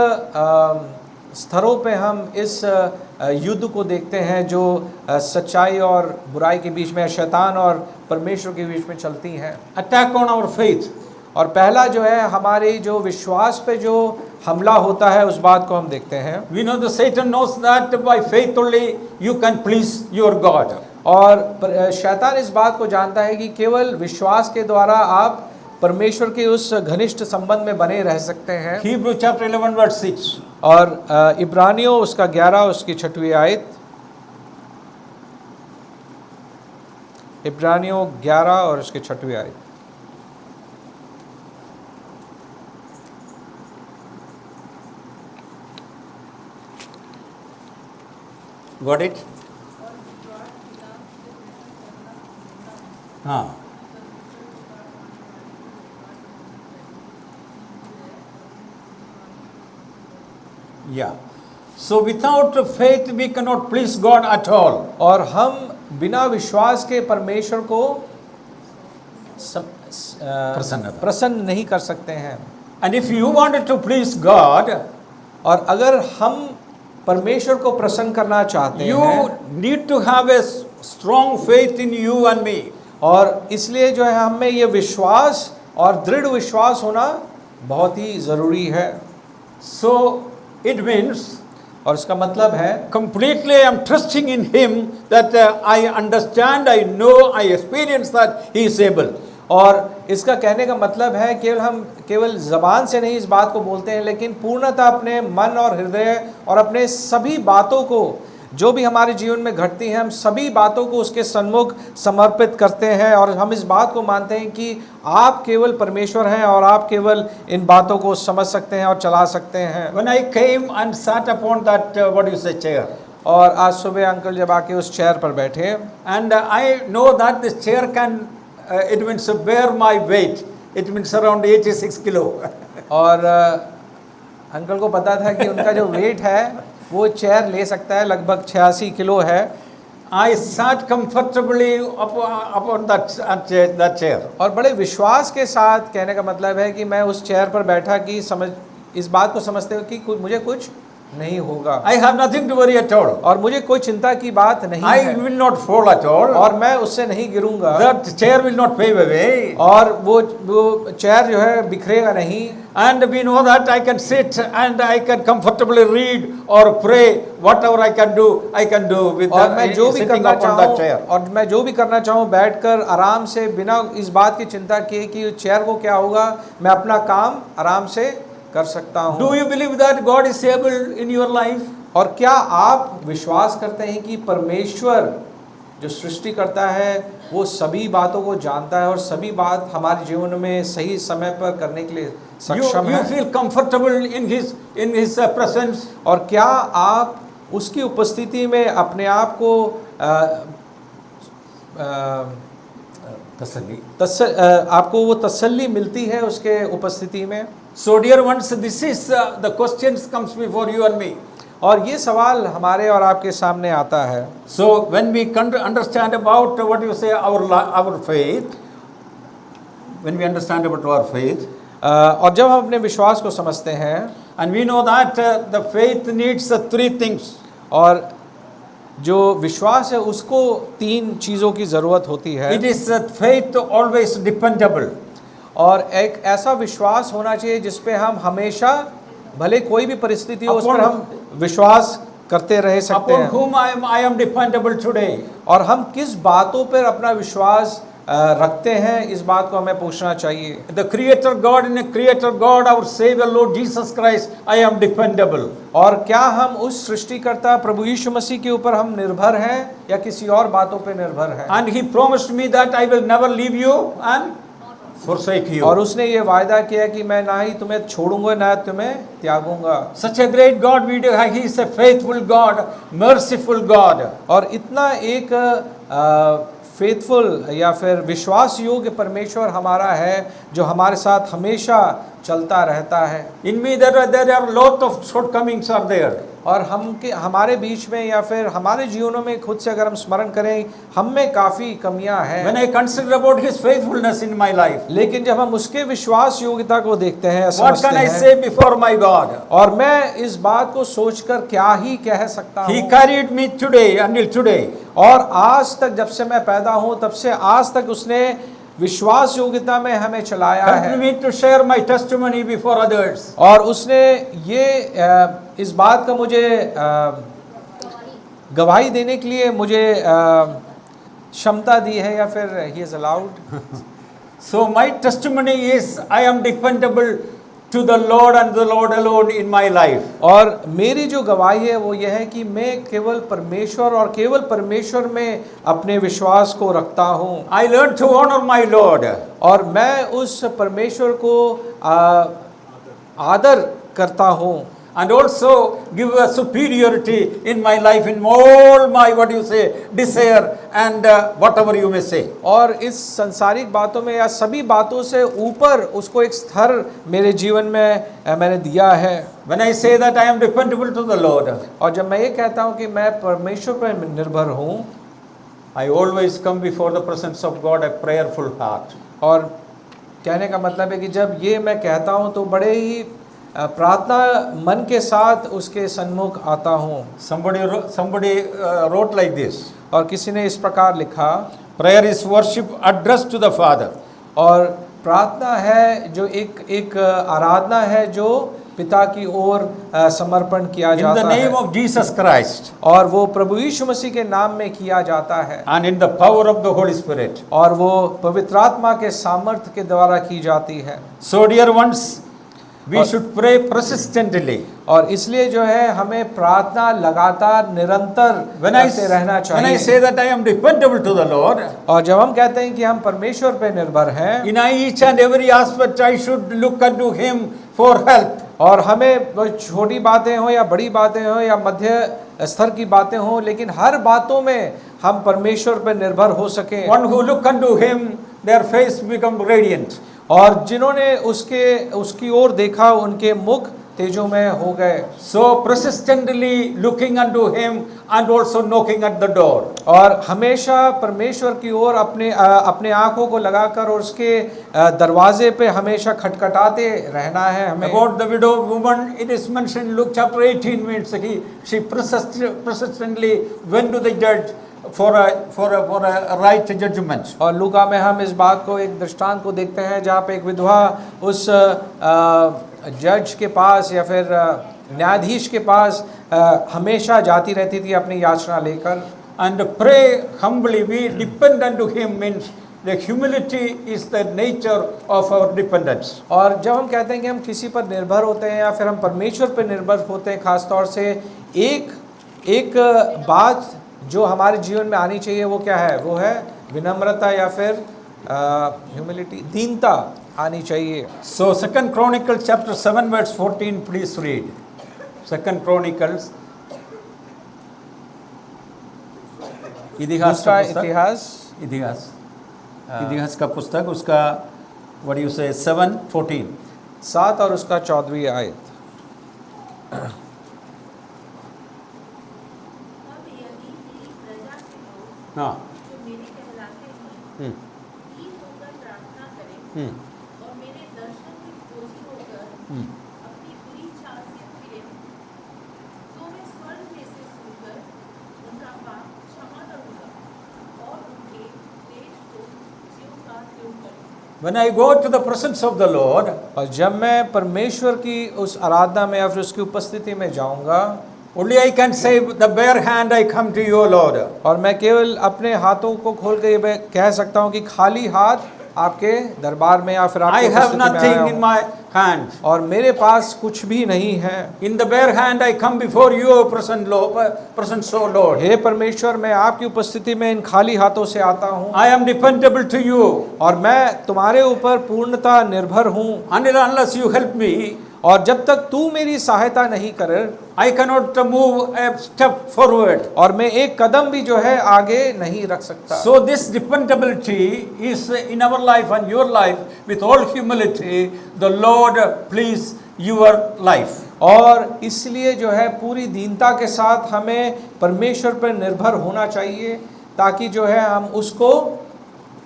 स्तरों पे हम इस युद्ध को देखते हैं जो सच्चाई और बुराई के बीच में, शैतान और परमेश्वर के बीच में चलती हैं। Attack on our faith. और पहला जो है हमारे जो विश्वास पे जो हमला होता है उस बात को हम देखते हैं। We know the Satan knows that by faith only you can please your God. और शैतान इस बात को जानता है कि केवल विश्वास के द्वारा आप परमेश्वर के उस घनिष्ठ संबंध में बने रह सकते हैं। Hebrew chapter 11 verse 6. और इब्रानियों उसका 11 उसकी 6वीं आयत, इब्रानियों 11 और उसकी 6वीं आयत। Got it? हाँ। Yeah. So without faith we cannot please God at all. और हम बिना विश्वास के परमेश्वर को प्रसन्न नहीं कर सकते हैं। And if you wanted to please God, और अगर हम परमेश्वर को प्रसन्न करना चाहते you हैं, need to have a strong faith in you and me. और इसलिए जो है हमें ये विश्वास और दृढ़ विश्वास होना बहुत ही ज़रूरी है। So it means और इसका मतलब है completely I am trusting in Him that I understand, I know, I experience that He is able. और इसका कहने का मतलब है केवल ज़बान से नहीं इस बात को बोलते हैं, लेकिन पूर्णतः अपने मन और हृदय और अपने सभी बातों को जो भी हमारे जीवन में घटती हैं, हम सभी बातों को उसके सन्मुख समर्पित करते हैं और हम इस बात को मानते हैं कि आप केवल परमेश्वर हैं और आप केवल इन बातों को समझ सकते हैं और चला सकते हैं। When I came and sat upon that what do you say chair, और आज सुबह अंकल जब आके उस चेयर पर बैठे, and I know that this chair can it means bear my weight. It means around 86 kilo. और अंकल को पता था कि उनका जो वेट है वो चेयर ले सकता है, लगभग 86 किलो है। I sat comfortably upon that chair. और बड़े विश्वास के साथ, कहने का मतलब है कि मैं उस चेयर पर बैठा कि इस बात को समझते हो कि मुझे कुछ नहीं होगा। I have nothing to worry at all. और मुझे कोई चिंता की बात नहीं I है will not fall at all. और मैं उससे नहीं गिरूंगा। That chair will not pave away. और वो चेयर जो है बिखरेगा नहीं। And we know that I can sit and I can comfortably read or pray. Whatever I can do with और मैं जो भी sitting करना upon that chair. चाहूँ और मैं जो भी करना चाहूँ बैठकर आराम से बिना इस बात की चिंता किए कि चेयर को क्या होगा, मैं अपना काम आराम से कर सकता हूँ। Do you believe that God is able in your life? और क्या आप विश्वास करते हैं कि परमेश्वर जो सृष्टि करता है वो सभी बातों को जानता है और सभी बात हमारे जीवन में सही समय पर करने के लिए सक्षम You है? feel comfortable in His presence? और क्या आप उसकी उपस्थिति में अपने आप को आपको वो तसल्ली मिलती है उसके उपस्थिति में? So dear ones, this is the questions comes before you and me. और ये सवाल हमारे और आपके सामने आता है। So when we understand about what you say our faith, when we understand about our faith, और जब हम अपने विश्वास को समझते हैं, and we know that the faith needs 3 things. और जो विश्वास है उसको 3 चीज़ों की ज़रूरत होती है। It is a faith always dependable. और एक ऐसा विश्वास होना चाहिए जिस पे हम हमेशा, भले कोई भी परिस्थिति हो, उस पर हम विश्वास करते रह सकते Upon हैं। whom I am dependable today. और हम किस बातों पर अपना विश्वास रखते हैं, इस बात को हमें पूछना चाहिए। The Creator God, in a Creator God, our Savior Lord Jesus Christ, I am dependable. और क्या हम उस सृष्टिकर्ता प्रभु यीशु मसीह के ऊपर हम निर्भर हैं या किसी और बातों पे निर्भर हैं? And He promised me that I will never leave you and forsake you. और उसने ये वायदा किया कि मैं ना ही तुम्हें छोड़ूंगा ना तुम्हें त्यागूंगा। Such a great God we do have. He is a faithful God, merciful God. और इतना एक फेथफुल या फिर विश्वास योग्य परमेश्वर हमारा है जो हमारे साथ हमेशा चलता रहता है। In me there are lot of shortcomings are there. और हमारे बीच में या फिर हमारे जीवनों में खुद से अगर हम स्मरण करें, हम में काफ़ी कमियां हैं। When I consider about His faithfulness in my life, लेकिन जब हम उसके विश्वास योग्यता को देखते हैं, what समझते can I हैं, say before my God? और मैं इस बात को सोचकर क्या ही कह सकता He हूँ। carried me today until today. और आज तक, जब से मैं पैदा हूँ तब से आज तक उसने विश्वास योग्यता में हमें चलाया Help है। me to share my testimony before others. और उसने ये इस बात का मुझे गवाही देने के लिए मुझे क्षमता दी है, या फिर he is allowed। So my testimony is I am dependable to the Lord and the Lord alone in my life. और मेरी जो गवाही है वो यह है कि मैं केवल परमेश्वर और केवल परमेश्वर में अपने विश्वास को रखता हूँ। I learned to honor my Lord. और मैं उस परमेश्वर को आदर करता हूँ। And also give a superiority in my life, in all my, what you say, desire and whatever you may say. और इस संसारिक बातों में या सभी बातों से ऊपर उसको एक स्तर मेरे जीवन में मैंने दिया है। When I say that I am dependable to the Lord, और जब मैं ये कहता हूँ कि मैं परमेश्वर पर निर्भर हूँ, I always come before the presence of God a prayerful heart. और कहने का मतलब है कि जब ये मैं कहता हूँ तो बड़े ही प्रार्थना मन के साथ उसके सन्मुख आता हूँ। Somebody wrote like this. और किसी ने इस प्रकार लिखा, Prayer is worship addressed to the Father. और प्रार्थना है जो एक आराधना है जो पिता की ओर समर्पण किया In the जाता name है, of Jesus Christ और वो प्रभु यीशु मसीह के नाम में किया जाता है, and in the power of the Holy Spirit. और वो पवित्र आत्मा के सामर्थ्य के द्वारा की जाती है। So dear ones, we should pray persistently. और इसलिए जो है हमें प्रार्थना लगातार निरंतर करते रहना When I चाहिए। say that I am dependable to the Lord, और जब हम कहते हैं कि हम परमेश्वर पे निर्भर हैं, in each and every aspect I should look unto Him for help. और हमें वो छोटी बातें हो या बड़ी बातें हो या मध्य स्तर की बातें हो, लेकिन हर बातों में हम परमेश्वर पर निर्भर हो सकें। One who look unto Him, their face become radiant. और जिन्होंने उसकी ओर देखा उनके मुख तेजोमय हो गए। So persistently looking unto Him and also knocking at the door. और हमेशा परमेश्वर की ओर अपने आँखों को लगाकर और उसके दरवाजे पे हमेशा खटखटाते रहना है हमें। About the widow woman, it is mentioned in Luke chapter 18, means she persistently went to the judge for a right judgment. और लूका में हम इस बात को, एक दृष्टांत को देखते हैं जहाँ पे एक विधवा उस जज के पास या फिर न्यायाधीश के पास हमेशा जाती रहती थी अपनी याचना लेकर। And pray humbly, we depend unto Him, means the humility is the nature of our dependence. और जब हम कहते हैं कि हम किसी पर निर्भर होते हैं या फिर हम परमेश्वर पर निर्भर होते हैं, खास तौर से एक बात जो हमारे जीवन में आनी चाहिए वो क्या है? वो है विनम्रता या फिर ह्यूमिलिटी, दीनता आनी चाहिए। So 2 Chronicles chapter 7 verse 14, please read. 2 Chronicles, इतिहास का पुस्तक, इतिहास का पुस्तक, उसका what do you say 7:14, 7 और उसका 14वीं आयत। तब यदि मेरी प्रजा के लोग हाँ, जो मेरे कहलाते हैं दीन होकर प्रार्थना करें और मेरे दर्शन में खोजी होकर अपनी बुरी चाल से फिरे, तो मैं स्वर्ग में से सुनकर उनका पाप When I go to the presence of the Lord, और जब मैं परमेश्वर की उस आराधना में या फिर उसकी उपस्थिति में जाऊंगा, only I can say, the bare hand I come to you, Lord. और मैं केवल अपने हाथों को खोल के ये कह सकता हूँ कि खाली हाथ आपके दरबार में या फिर I आपकी have उपस्थिति में आया nothing in हूँ, my hand. और मेरे पास कुछ भी नहीं है। In the bare hand I come before you, present Lord, present so Lord. हे परमेश्वर, मैं आपकी उपस्थिति में इन खाली हाथों से आता हूँ, I am dependable to you. और मैं तुम्हारे ऊपर पूर्णतः निर्भर हूँ, Until unless you help me, और जब तक तू मेरी सहायता नहीं करे, I cannot move a step forward. और मैं एक कदम भी जो है आगे नहीं रख सकता। So this dependability is in our life and your life. With all humility, the Lord please your life. और इसलिए जो है पूरी दीनता के साथ हमें परमेश्वर पर निर्भर होना चाहिए, ताकि जो है हम उसको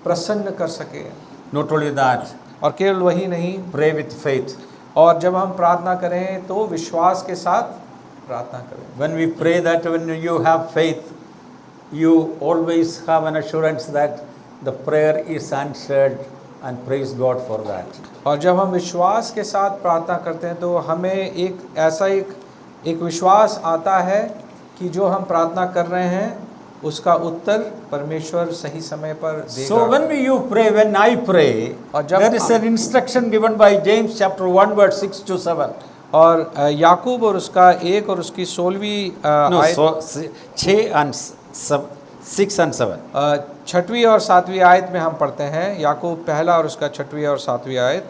प्रसन्न कर सके। Not only that, और केवल वही नहीं, pray with faith. और जब हम प्रार्थना करें तो विश्वास के साथ प्रार्थना करें। When we pray that, when you have faith, you always have an assurance that the prayer is answered, and praise God for that. और जब हम विश्वास के साथ प्रार्थना करते हैं तो हमें एक ऐसा एक विश्वास आता है कि जो हम प्रार्थना कर रहे हैं उसका उत्तर परमेश्वर सही समय पर देगा। So when I pray, और जब there is an instruction given by James chapter 1 verse 6 to 7. और याकूब और उसका 1 और उसकी 16वीं No, आयत, so 6 and 6 and 7. 6वीं और 7वीं आयत में हम पढ़ते हैं। याकूब पहला और उसका 6वीं और 7वीं आयत।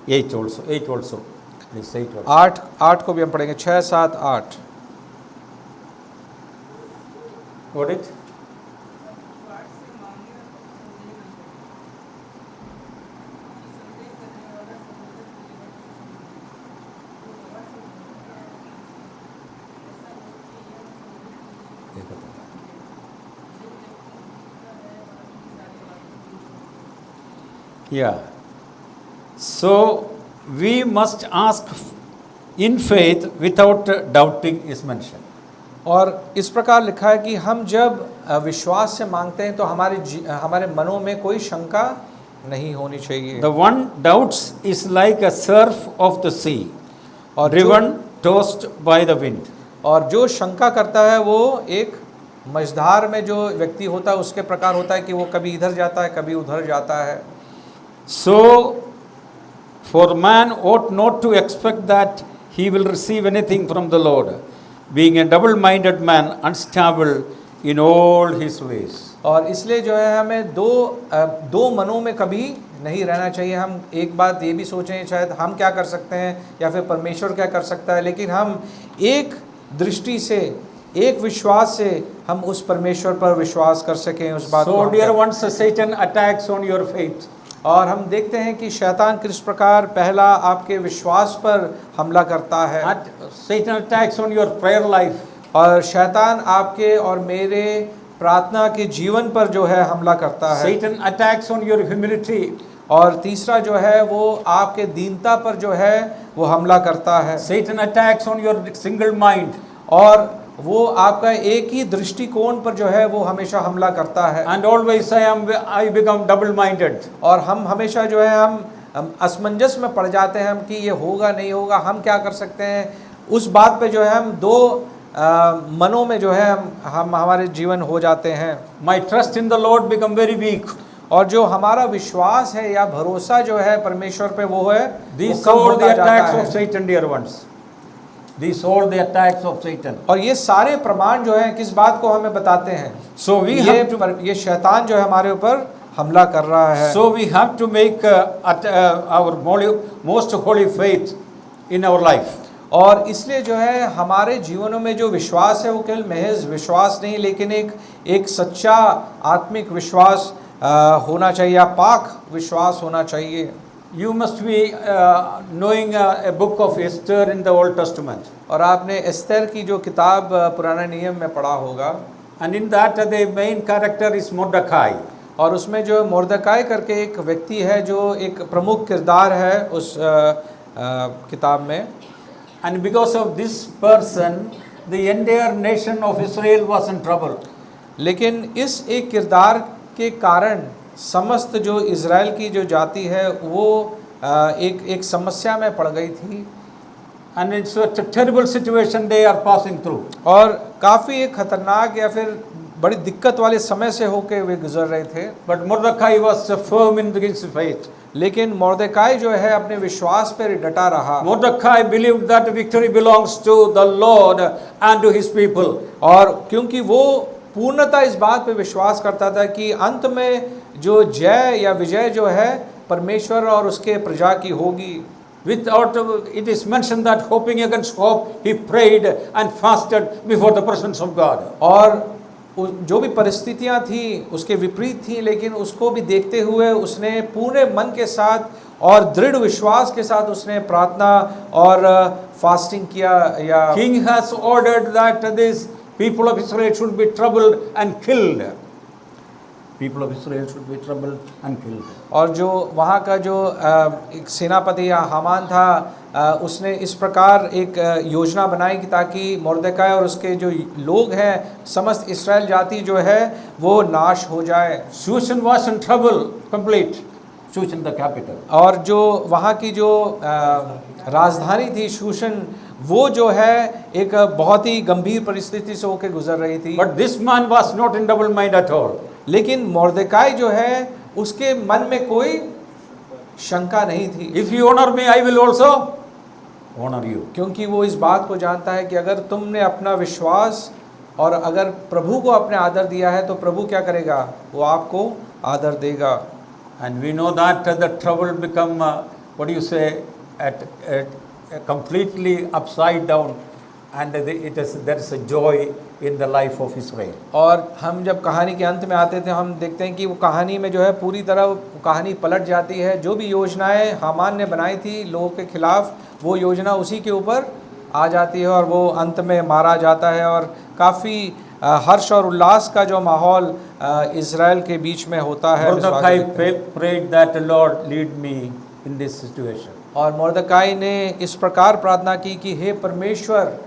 8 also. Please 8 also. 8 को भी हम पढ़ेंगे। 6, 7, 8। Got it? Yeah. So we must ask in faith without doubting is mentioned. और इस प्रकार लिखा है कि हम जब विश्वास से मांगते हैं तो हमारे मनों में कोई शंका नहीं होनी चाहिए। The one doubts is like a surf of the sea, और driven, tossed by the wind. और जो शंका करता है वो एक मझधार में जो व्यक्ति होता है उसके प्रकार होता है कि वो कभी इधर जाता है कभी उधर जाता है। So, for man ought not to expect that he will receive anything from the Lord, being a double-minded man, unstable in all his ways. और इसलिए जो है हमें दो मनों में कभी नहीं रहना चाहिए। हम एक बात ये भी सोचें शायद हम क्या कर सकते हैं या फिर परमेश्वर क्या कर सकता है, लेकिन हम एक दृष्टि से, एक विश्वास से हम उस परमेश्वर पर विश्वास कर सकें उस बात को। So, dear ones, Satan attacks on your faith. और हम देखते हैं कि शैतान किस प्रकार पहला आपके विश्वास पर हमला करता है। Satan attacks on your prayer life. और शैतान आपके और मेरे प्रार्थना के जीवन पर जो है हमला करता है। Satan attacks on your humility. और तीसरा जो है वो आपके दीनता पर जो है वो हमला करता है। Satan attacks on your single mind. और वो आपका एक ही दृष्टिकोण पर जो है वो हमेशा हमला करता है। And always I become double-minded. और हम हमेशा जो है हम असमंजस में पड़ जाते हैं हम कि ये होगा नहीं होगा, हम क्या कर सकते हैं। उस बात पे जो है हम दो मनों में जो है हम हमारे जीवन हो जाते हैं। My trust in the Lord become very weak. और जो हमारा विश्वास है या भरोसा जो है परमेश्वर पे वो है These वो कम all the होता जाता attacks है। of Satan, dear ones. These all the attacks of Satan. और ये सारे प्रमाण जो हैं किस बात को हमें बताते हैं। So we have to. ये शैतान जो है हमारे ऊपर हमला कर रहा है। So we have to make our most holy faith in our life. और इसलिए जो है हमारे जीवनों में जो विश्वास है वो केवल महज विश्वास नहीं, लेकिन एक सच्चा आत्मिक विश्वास होना चाहिए या पाक विश्वास होना चाहिए। You must be knowing a book of Esther in the Old Testament. और आपने एस्तर की जो किताब पुराने नियम में पढ़ा होगा। And in that the main character is Mordecai. और उसमें जो मोर्दकाई करके एक व्यक्ति है जो एक प्रमुख किरदार है उस किताब में। And because of this person, the entire nation of Israel was in trouble. लेकिन इस एक किरदार के कारण समस्त जो इज़राइल की जो जाति है वो एक समस्या में पड़ गई थी And it's a terrible situation they are passing through. और काफ़ी एक खतरनाक या फिर बड़ी दिक्कत वाले समय से होके वे गुजर रहे थे। But Mordecai was firm in his faith. लेकिन मोर्देकाई जो है अपने विश्वास पर डटा रहा Mordecai believed that victory belongs to the Lord and to his people. और क्योंकि वो पूर्णतः इस बात पे विश्वास करता था कि अंत में जो जय या विजय जो है परमेश्वर और उसके प्रजा की होगी। Without, it is mentioned that hoping against hope, he prayed and fasted before the presence of God. और जो भी परिस्थितियां थी उसके विपरीत थी, लेकिन उसको भी देखते हुए उसने पूरे मन के साथ और दृढ़ विश्वास के साथ उसने प्रार्थना और फास्टिंग किया। या King has ordered that these people of Israel should be troubled and killed. People of Israel should be troubled and killed. और जो वहाँ का जो एक सेनापति या हामान था उसने इस प्रकार एक योजना बनाई कि ताकि मोर्देकाई और उसके जो लोग हैं समस्त इस्राएल जाति जो है वो नाश हो जाए। Shushan was in trouble complete. Shushan the capital. और जो वहाँ की जो राजधानी थी शूशन वो जो है एक बहुत ही गंभीर परिस्थिति से होकर गुजर रही थी। But this man was not in double mind at all. लेकिन मोर्देकाई जो है उसके मन में कोई शंका नहीं थी। If you honor me, I will also honor you. क्योंकि वो इस बात को जानता है कि अगर तुमने अपना विश्वास और अगर प्रभु को अपने आदर दिया है तो प्रभु क्या करेगा, वो आपको आदर देगा। And we know that the trouble become, what do you say, completely upside down, and there is a joy in the life of Israel. और हम जब कहानी के अंत में आते थे हम देखते हैं कि वो कहानी में जो है पूरी तरह कहानी पलट जाती है। जो भी योजनाएं हामान ने बनाई थी लोगों के खिलाफ, वो योजना उसी के ऊपर आ जाती है और वो अंत में मारा जाता है। और काफ़ी हर्ष और उल्लास का जो माहौल इज़राइल के बीच में होता है। Mordecai prayed that, Lord, lead me in this situation. और मोर्देकाई ने इस प्रकार प्रार्थना की कि हे परमेश्वर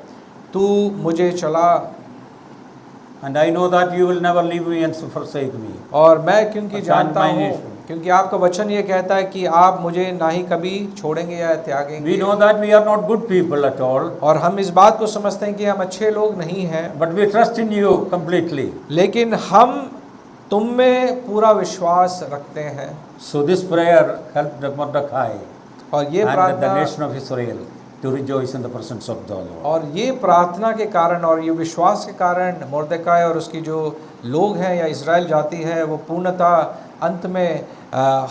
तू मुझे चला। And I know that you will never leave me and forsake me. और मैं क्योंकि जानता my हूँ nation. क्योंकि आपका वचन ये कहता है कि आप मुझे ना ही कभी छोड़ेंगे या त्यागेंगे। We know that we are not good people at all. और हम इस बात को समझते हैं कि हम अच्छे लोग नहीं हैं, But we trust in you completely. लेकिन हम तुम में पूरा विश्वास रखते हैं। So this prayer helped Mordecai और ये and the प्रार्थना nation of Israel to rejoice in the presence of the Lord. और ये प्रार्थना के कारण और ये विश्वास के कारण मोर्देकाई और उसकी जो लोग हैं या इज़राइल जाति है वो पूर्णतः अंत में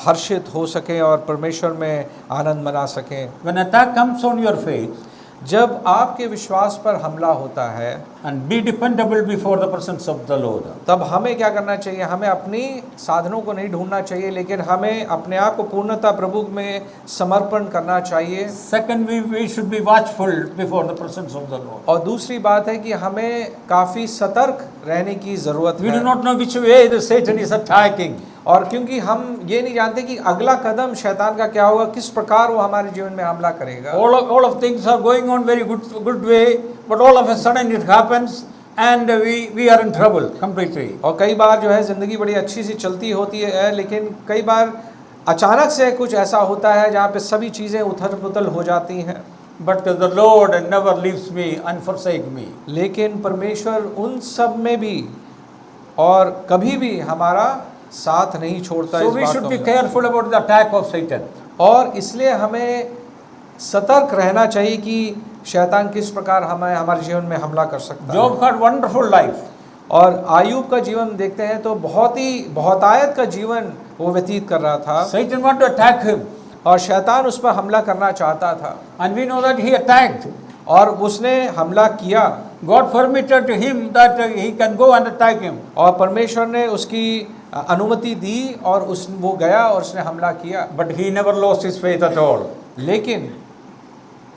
हर्षित हो सकें और परमेश्वर में आनंद मना सकें। When attack comes on your faith, जब आपके विश्वास पर हमला होता है and be dependable before the presence of the Lord. तब हमें क्या करना चाहिए, हमें अपनी साधनों को नहीं ढूंढना चाहिए, लेकिन हमें अपने आप को पूर्णतः प्रभु में समर्पण करना चाहिए। Second, we should be watchful before the presence of the Lord. और दूसरी बात है कि हमें काफ़ी सतर्क रहने की ज़रूरत We है। do not know which way the Satan is attacking. और क्योंकि हम ये नहीं जानते कि अगला कदम शैतान का क्या होगा, किस प्रकार वो हमारे जीवन में हमला करेगा। All of things are going on very good way, but all of a sudden it happens and we are in trouble completely. और कई बार जो है ज़िंदगी बड़ी अच्छी सी चलती होती है, लेकिन कई बार अचानक से कुछ ऐसा होता है जहाँ पे सभी चीज़ें उथल पुथल हो जाती हैं। But the Lord never leaves me and forsake me. लेकिन परमेश्वर उन सब में भी और कभी भी हमारा साथ नहीं छोड़ता। So इस we बात should को be हम careful about the attack of Satan. और इसलिए हमें सतर्क रहना चाहिए कि शैतान किस प्रकार हमें हमारे जीवन में हमला कर सकता है। Job had wonderful life. और आयूब का जीवन देखते हैं तो बहुत ही बहुतायत का जीवन वो व्यतीत कर रहा था Satan wanted to attack him, और शैतान उस पर हमला करना चाहता था and we know that he attacked. और उसने हमला किया God permitted him that he can go and attack him. और परमेश्वर ने उसकी अनुमति दी और वो गया और उसने हमला किया। But he never lost his faith at all. लेकिन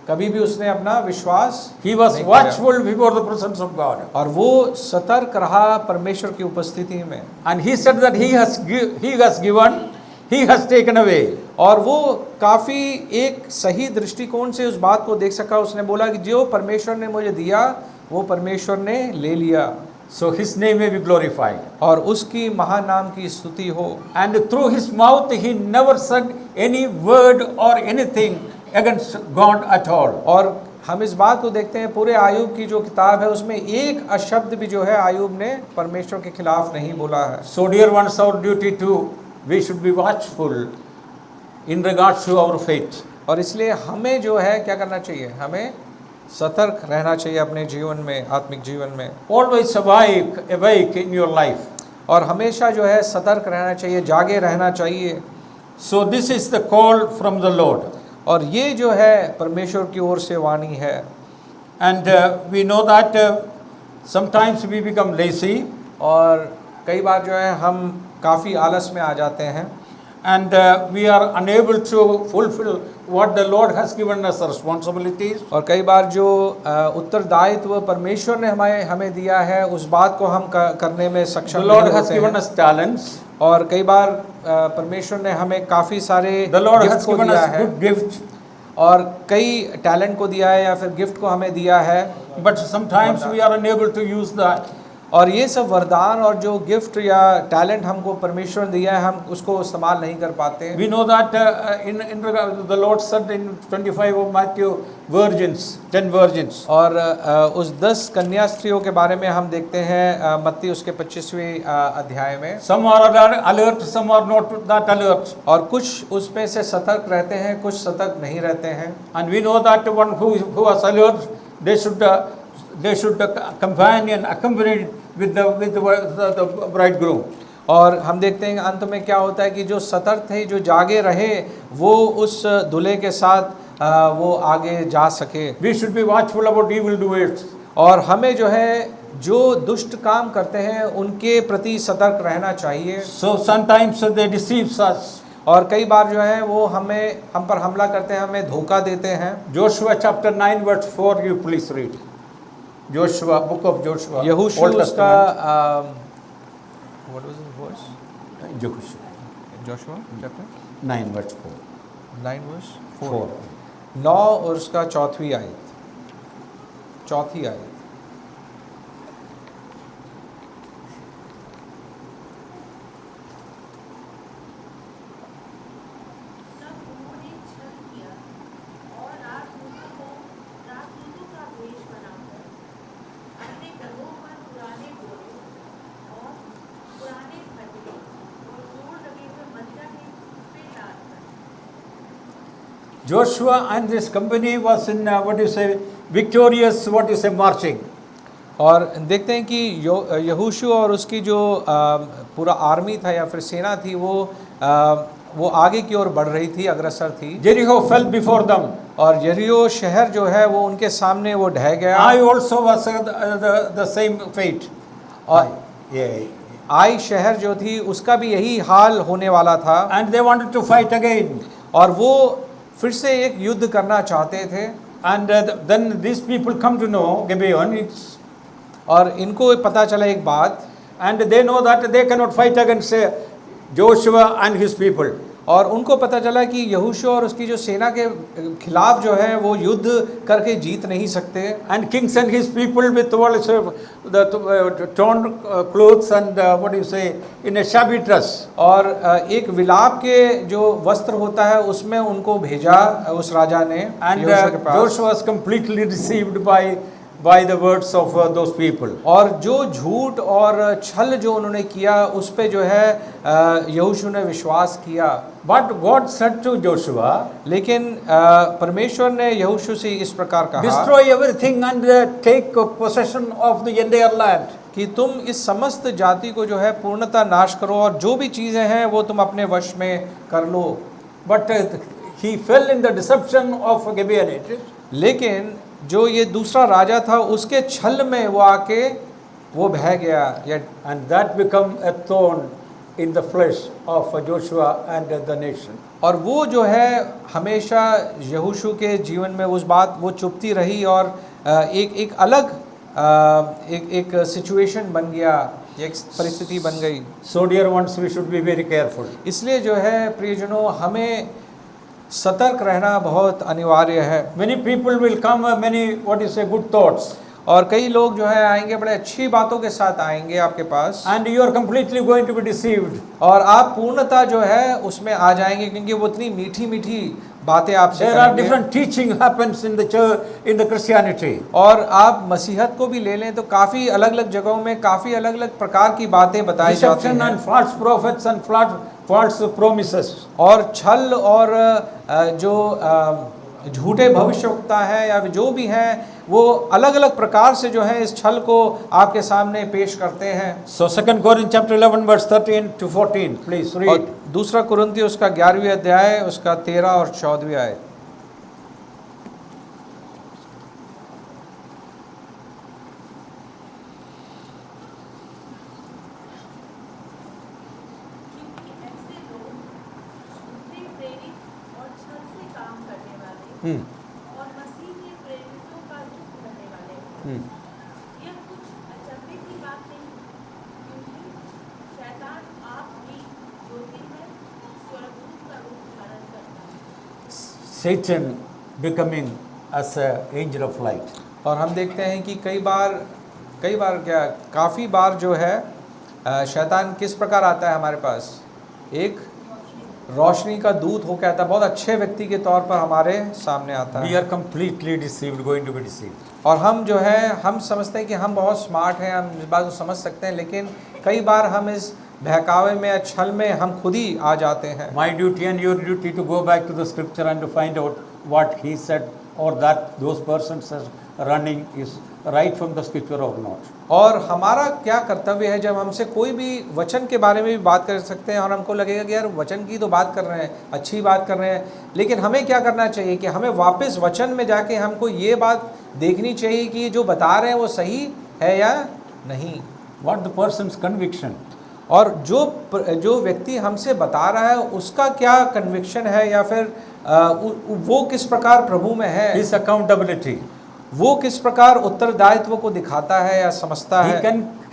कभी भी उसने अपना विश्वास He was नहीं watchful before the presence of God. किया और वो सतर्क रहा परमेश्वर की उपस्थिति में। And he said that he has given, he has taken away. और वो काफ़ी एक सही दृष्टिकोण से उस बात को देख सका। उसने बोला कि जो परमेश्वर ने मुझे दिया वो परमेश्वर ने ले लिया। So his name may be glorified. और उसकी महान नाम की स्तुति हो। And through his mouth he never said any word or anything against God at all. और हम इस बात को देखते हैं पूरे आयूब की जो किताब है उसमें एक अशब्द भी जो है आयूब ने परमेश्वर के खिलाफ नहीं बोला है। So dear ones, our duty too, we should be watchful in regards to our faith. और इसलिए हमें जो है क्या करना चाहिए, हमें सतर्क रहना चाहिए अपने जीवन में, आत्मिक जीवन में। Always awake in your life. और हमेशा जो है सतर्क रहना चाहिए, जागे रहना चाहिए। So this is the call from the Lord. और ये जो है परमेश्वर की ओर से वाणी है। And we know that sometimes we become lazy. और कई बार जो है हम काफ़ी आलस में आ जाते हैं। And we are unable to fulfill what the Lord has given us responsibilities. और कई बार जो उत्तरदायित्व परमेश्वर ने हमें दिया है उस बात को हम करने में सक्षम The नहीं Lord has होते given हैं। us talents. और कई बार परमेश्वर ने हमें काफ़ी सारे The Lord गिफ्ट has को given दिया us है good gifts. और कई टैलेंट को दिया है या फिर गिफ्ट को हमें दिया है। But sometimes we are unable to use that. और ये सब वरदान और जो गिफ्ट या टैलेंट हमको परमेश्वर ने दिया है हम उसको इस्तेमाल नहीं कर पाते। We know that in regard, the Lord said in 25 of Matthew, virgins, 10 virgins. और उस 10 कन्या स्त्रियों के बारे में हम देखते हैं मत्ती उसके 25वें अध्याय में। Some are alert, some are not that alert. और कुछ उसमें से सतर्क रहते हैं, कुछ सतर्क नहीं रहते हैं। And we know that one who was alert, they should accompany with the bridegroom. और हम देखते हैं अंत में क्या होता है कि जो सतर्क थे, जो जागे रहे, वो उस दूल्हे के साथ वो आगे जा सके। We should be watchful about evil doers. और हमें जो है जो दुष्ट काम करते हैं उनके प्रति सतर्क रहना चाहिए। So sometimes they deceive us. और कई बार जो है वो हम पर हमला करते हैं, हमें धोखा देते हैं। Joshua chapter 9 verse 4, you please read. Joshua, book of Joshua. यहोशू Old उसका Testament. what was his verse? Joshua Joshua chapter 9 verse 4. 9 verse 4। 4. 9 और उसका चौथी आयत। तब उन्होंने छल किया और राजदूतों का वेश बनाकर अपने गधों पर पुराने घोड़े और पुराने खड्डे और जोड़ लगे हुए मदिरा के कुप्पे लादकर। Joshua and this company was in victorious, marching. और देखते हैं कि यहोशू और उसकी जो पूरा आर्मी था या फिर सेना थी वो आगे की ओर बढ़ रही थी, अग्रसर थी। Jericho fell before them. और यरीहो शहर जो है वो उनके सामने वो ढह गया। I also was the same fate. और Yeah. आई शहर जो थी उसका भी यही हाल होने वाला था। And they wanted to fight again. और वो फिर से एक युद्ध करना चाहते थे। And then these people come to know Gibeon. और इनको पता चला एक बात, And they know that they cannot fight against Joshua and his people. और उनको पता चला कि यहोशू और उसकी जो सेना के खिलाफ जो है वो युद्ध करके जीत नहीं सकते। And kings and his people with all the torn clothes and in a shabby dress. और एक विलाप के जो वस्त्र होता है उसमें उनको भेजा उस राजा ने And यहोशू के पास। Joshua was completely deceived by the words of those people. और जो झूठ और छल जो उन्होंने किया उस पे जो है यहोशू ने विश्वास किया। But God said to Joshua, लेकिन परमेश्वर ने यहोशू से इस प्रकार कहा, destroy everything and take possession of the entire land. कि तुम इस समस्त जाति को जो है पूर्णतः नाश करो और जो भी चीज़ें हैं वो तुम अपने वश में कर लो। But he fell in the deception of Gibeonites. लेकिन जो ये दूसरा राजा था उसके छल में वो आके वो बह गया। And that become a thorn in the flesh of Joshua and the nation. और वो जो है हमेशा यहोशू के जीवन में उस बात वो चुभती रही और एक अलग एक सिचुएशन बन गया, एक परिस्थिति बन गई। So dear ones, we should be very careful. इसलिए जो है प्रियजनों हमें सतर्क रहना बहुत अनिवार्य है। Many people will come, many good thoughts. और कई लोग जो है आएंगे, बड़े अच्छी बातों के साथ आएंगे आपके पास, and you are completely going to be deceived. और आप पूर्णतः जो है उसमें आ जाएंगे, क्योंकि वो इतनी मीठी मीठी बातें आपसे There are करेंगे। different teaching happens in the church, in the Christianity. और आप मसीहत को भी ले लें तो काफ़ी अलग अलग जगहों में काफ़ी अलग अलग प्रकार की बातें बताई जाती Deception हैं, and false prophets and false promises. और छल और जो झूठे भविष्यवक्ता हैं या जो भी हैं, वो अलग अलग प्रकार से जो है इस छल को आपके सामने पेश करते हैं। So 2 Corinthians chapter 11 verse 13 to 14, please और read. दूसरा कुरिन्थियों उसका 11वीं अध्याय उसका 13 और 14वीं आयत। क्योंकि ऐसे लोग झूठे प्रेरित और छल से काम करने वाले Hmm. और मसीह के प्रेरितों का दुख करने वाले हैं। Hmm. यह कुछ अचंभे की बात नहीं, क्योंकि शैतान आप भी ज्योतिर्मय स्वर्गदूत का रूप धारण करता है। Satan becoming as an angel of light. और हम देखते हैं कि कई बार क्या काफ़ी बार जो है शैतान किस प्रकार आता है हमारे पास, एक रोशनी का दूत होकर आता है, बहुत अच्छे व्यक्ति के तौर पर हमारे सामने आता We है, are completely deceived, going to be deceived. और हम जो है हम समझते हैं कि हम बहुत स्मार्ट हैं, हम इस बात को समझ सकते हैं, लेकिन कई बार हम इस बहकावे में या छल में हम खुद ही आ जाते हैं। My duty and your duty to go back to the scripture and to find out what he said or that those persons are running is right from the scripture or not. और हमारा क्या कर्तव्य है, जब हमसे कोई भी वचन के बारे में भी बात कर सकते हैं और हमको लगेगा कि यार वचन की तो बात कर रहे हैं, अच्छी बात कर रहे हैं, लेकिन हमें क्या करना चाहिए कि हमें वापस वचन में जाके हमको ये बात देखनी चाहिए कि जो बता रहे हैं वो सही है या नहीं। What the person's conviction? और जो व्यक्ति हमसे बता रहा है उसका क्या कन्विक्शन है, या फिर वो किस प्रकार प्रभु में है, His accountability. वो किस प्रकार उत्तरदायित्व को दिखाता है या समझता है।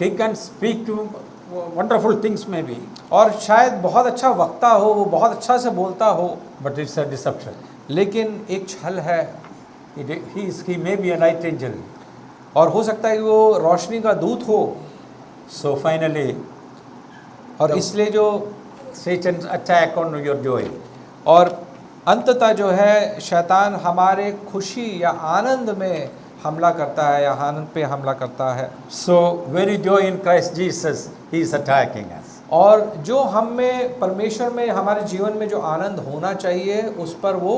He can speak to wonderful things maybe, और शायद बहुत अच्छा वक्ता हो, वो बहुत अच्छा से बोलता हो, but it's a deception. लेकिन एक छल है। He may be a light angel. और हो सकता है कि वो रोशनी का दूत हो। So finally, और इसलिए जो Satan's attack on your joy. और अंततः जो है शैतान हमारे खुशी या आनंद में हमला करता है या आनंद पे हमला करता है। So very joy in Christ Jesus, he is attacking us. और जो हम में परमेश्वर में हमारे जीवन में जो आनंद होना चाहिए उस पर वो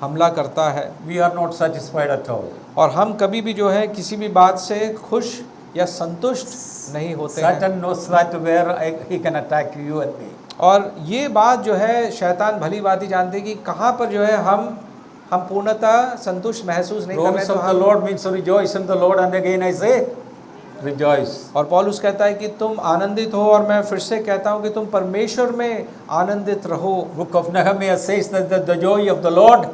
हमला करता है। We are not satisfied at all. और हम कभी भी जो है किसी भी बात से खुश या संतुष्ट नहीं होते हैं। Satan knows that where he can attack you and me. और ये बात जो है शैतान भली बात ही जानते हैं कि कहाँ पर जो है हम पूर्णतः संतुष्ट महसूस नहीं कर रहे Promise तो of the हम। Lord means rejoice in the Lord, and again I say rejoice. और पौलुस कहता है कि तुम आनंदित हो, और मैं फिर से कहता हूँ कि तुम परमेश्वर में आनंदित रहो। Book of Nehemiah says that the joy of the Lord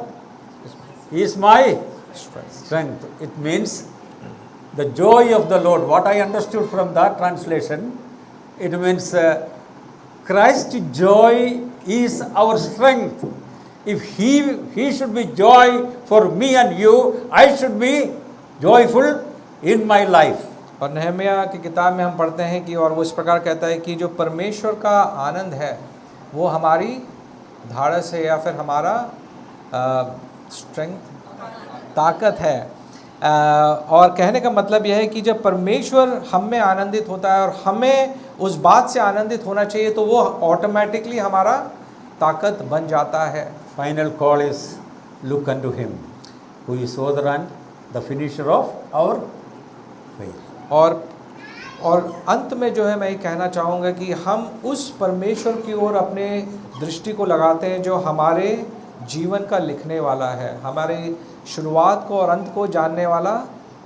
is my strength. It means the joy of the Lord. What I understood from that translation, it means Christ's joy is our strength. If he should be joy for me and you, I should be joyful in my life. और नहम्याह की किताब में हम पढ़ते हैं कि और वो इस प्रकार कहता है कि जो परमेश्वर का आनंद है वो हमारी धाड़स है या फिर हमारा स्ट्रेंथ, ताकत है। और कहने का मतलब यह है कि जब परमेश्वर हम में आनंदित होता है और हमें उस बात से आनंदित होना चाहिए तो वो ऑटोमेटिकली हमारा ताकत बन जाता है। Final call is look unto him who is author and the finisher of our faith. और अंत में जो है मैं ये कहना चाहूँगा कि हम उस परमेश्वर की ओर अपने दृष्टि को लगाते हैं जो हमारे जीवन का लिखने वाला है, हमारी शुरुआत को और अंत को जानने वाला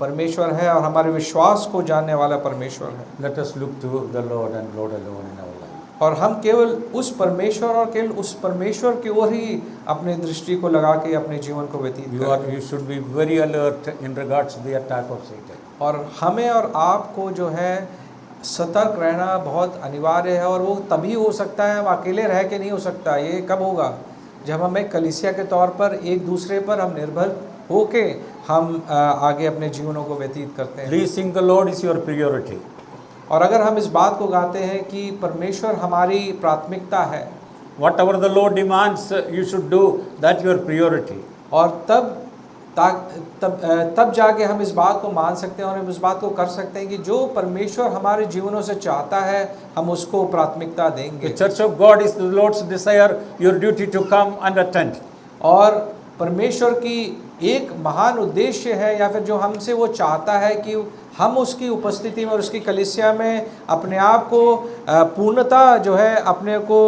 परमेश्वर है और हमारे विश्वास को जानने वाला परमेश्वर है। Let us look to the Lord and Lord alone in our life. और हम केवल उस परमेश्वर और केवल उस परमेश्वर की ओर ही अपनी दृष्टि को लगा के अपने जीवन को व्यतीत करें। You should be very alert in regards to the attack of Satan. और हमें और आपको जो है सतर्क रहना बहुत अनिवार्य है, और वो तभी हो सकता है, हम अकेले रह के नहीं हो सकता। ये कब होगा? जब हम एक कलीसिया के तौर पर एक दूसरे पर हम निर्भर होके हम आगे अपने जीवनों को व्यतीत करते हैं। Pleasing the Lord is your priority. और अगर हम इस बात को गाते हैं कि परमेश्वर हमारी प्राथमिकता है, Whatever the Lord demands, you should do, that's your priority. और तब जाके हम इस बात को मान सकते हैं और हम इस बात को कर सकते हैं कि जो परमेश्वर हमारे जीवनों से चाहता है हम उसको प्राथमिकता देंगे। The church of God is the Lord's desire, your duty to come and attend. और परमेश्वर की एक महान उद्देश्य है या फिर जो हमसे वो चाहता है कि हम उसकी उपस्थिति में और उसकी कलीसिया में अपने आप को पूर्णता जो है अपने को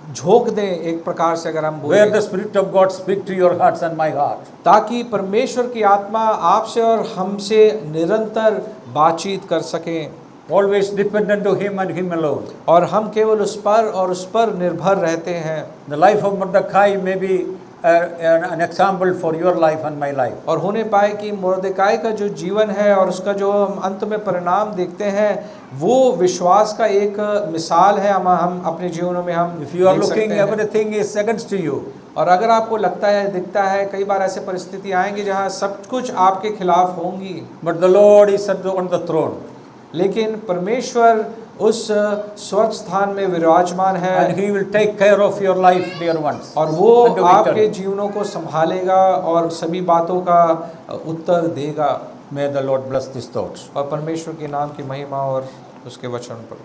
झोंक दें, एक प्रकार से अगर हम Where बोलें, the Spirit of God speak to your hearts and my heart. ताकि परमेश्वर की आत्मा आपसे और हमसे निरंतर बातचीत कर सकें Always dependent to Him and Him alone. और हम केवल उस पर और उस पर निर्भर रहते हैं। The life of Mordecai may be an example for your life and my life. और होने पाए कि मुर्दकाई का जो जीवन है और उसका जो हम अंत में परिणाम देखते हैं वो विश्वास का एक मिसाल है, हम अपने जीवनों में हम If you are देख सकते looking, हैं। everything is against you. और अगर आपको लगता है, दिखता है, कई बार ऐसे परिस्थिति आएंगी जहाँ सब कुछ आपके खिलाफ होंगी, But the Lord is on the throne. लेकिन परमेश्वर उस स्वर्ग स्थान में विराजमान And है He will take care of your life, dear ones. और वो And to आपके return. जीवनों को संभालेगा और सभी बातों का उत्तर देगा। May the Lord bless these thoughts. और परमेश्वर के नाम की महिमा और उसके वचन पर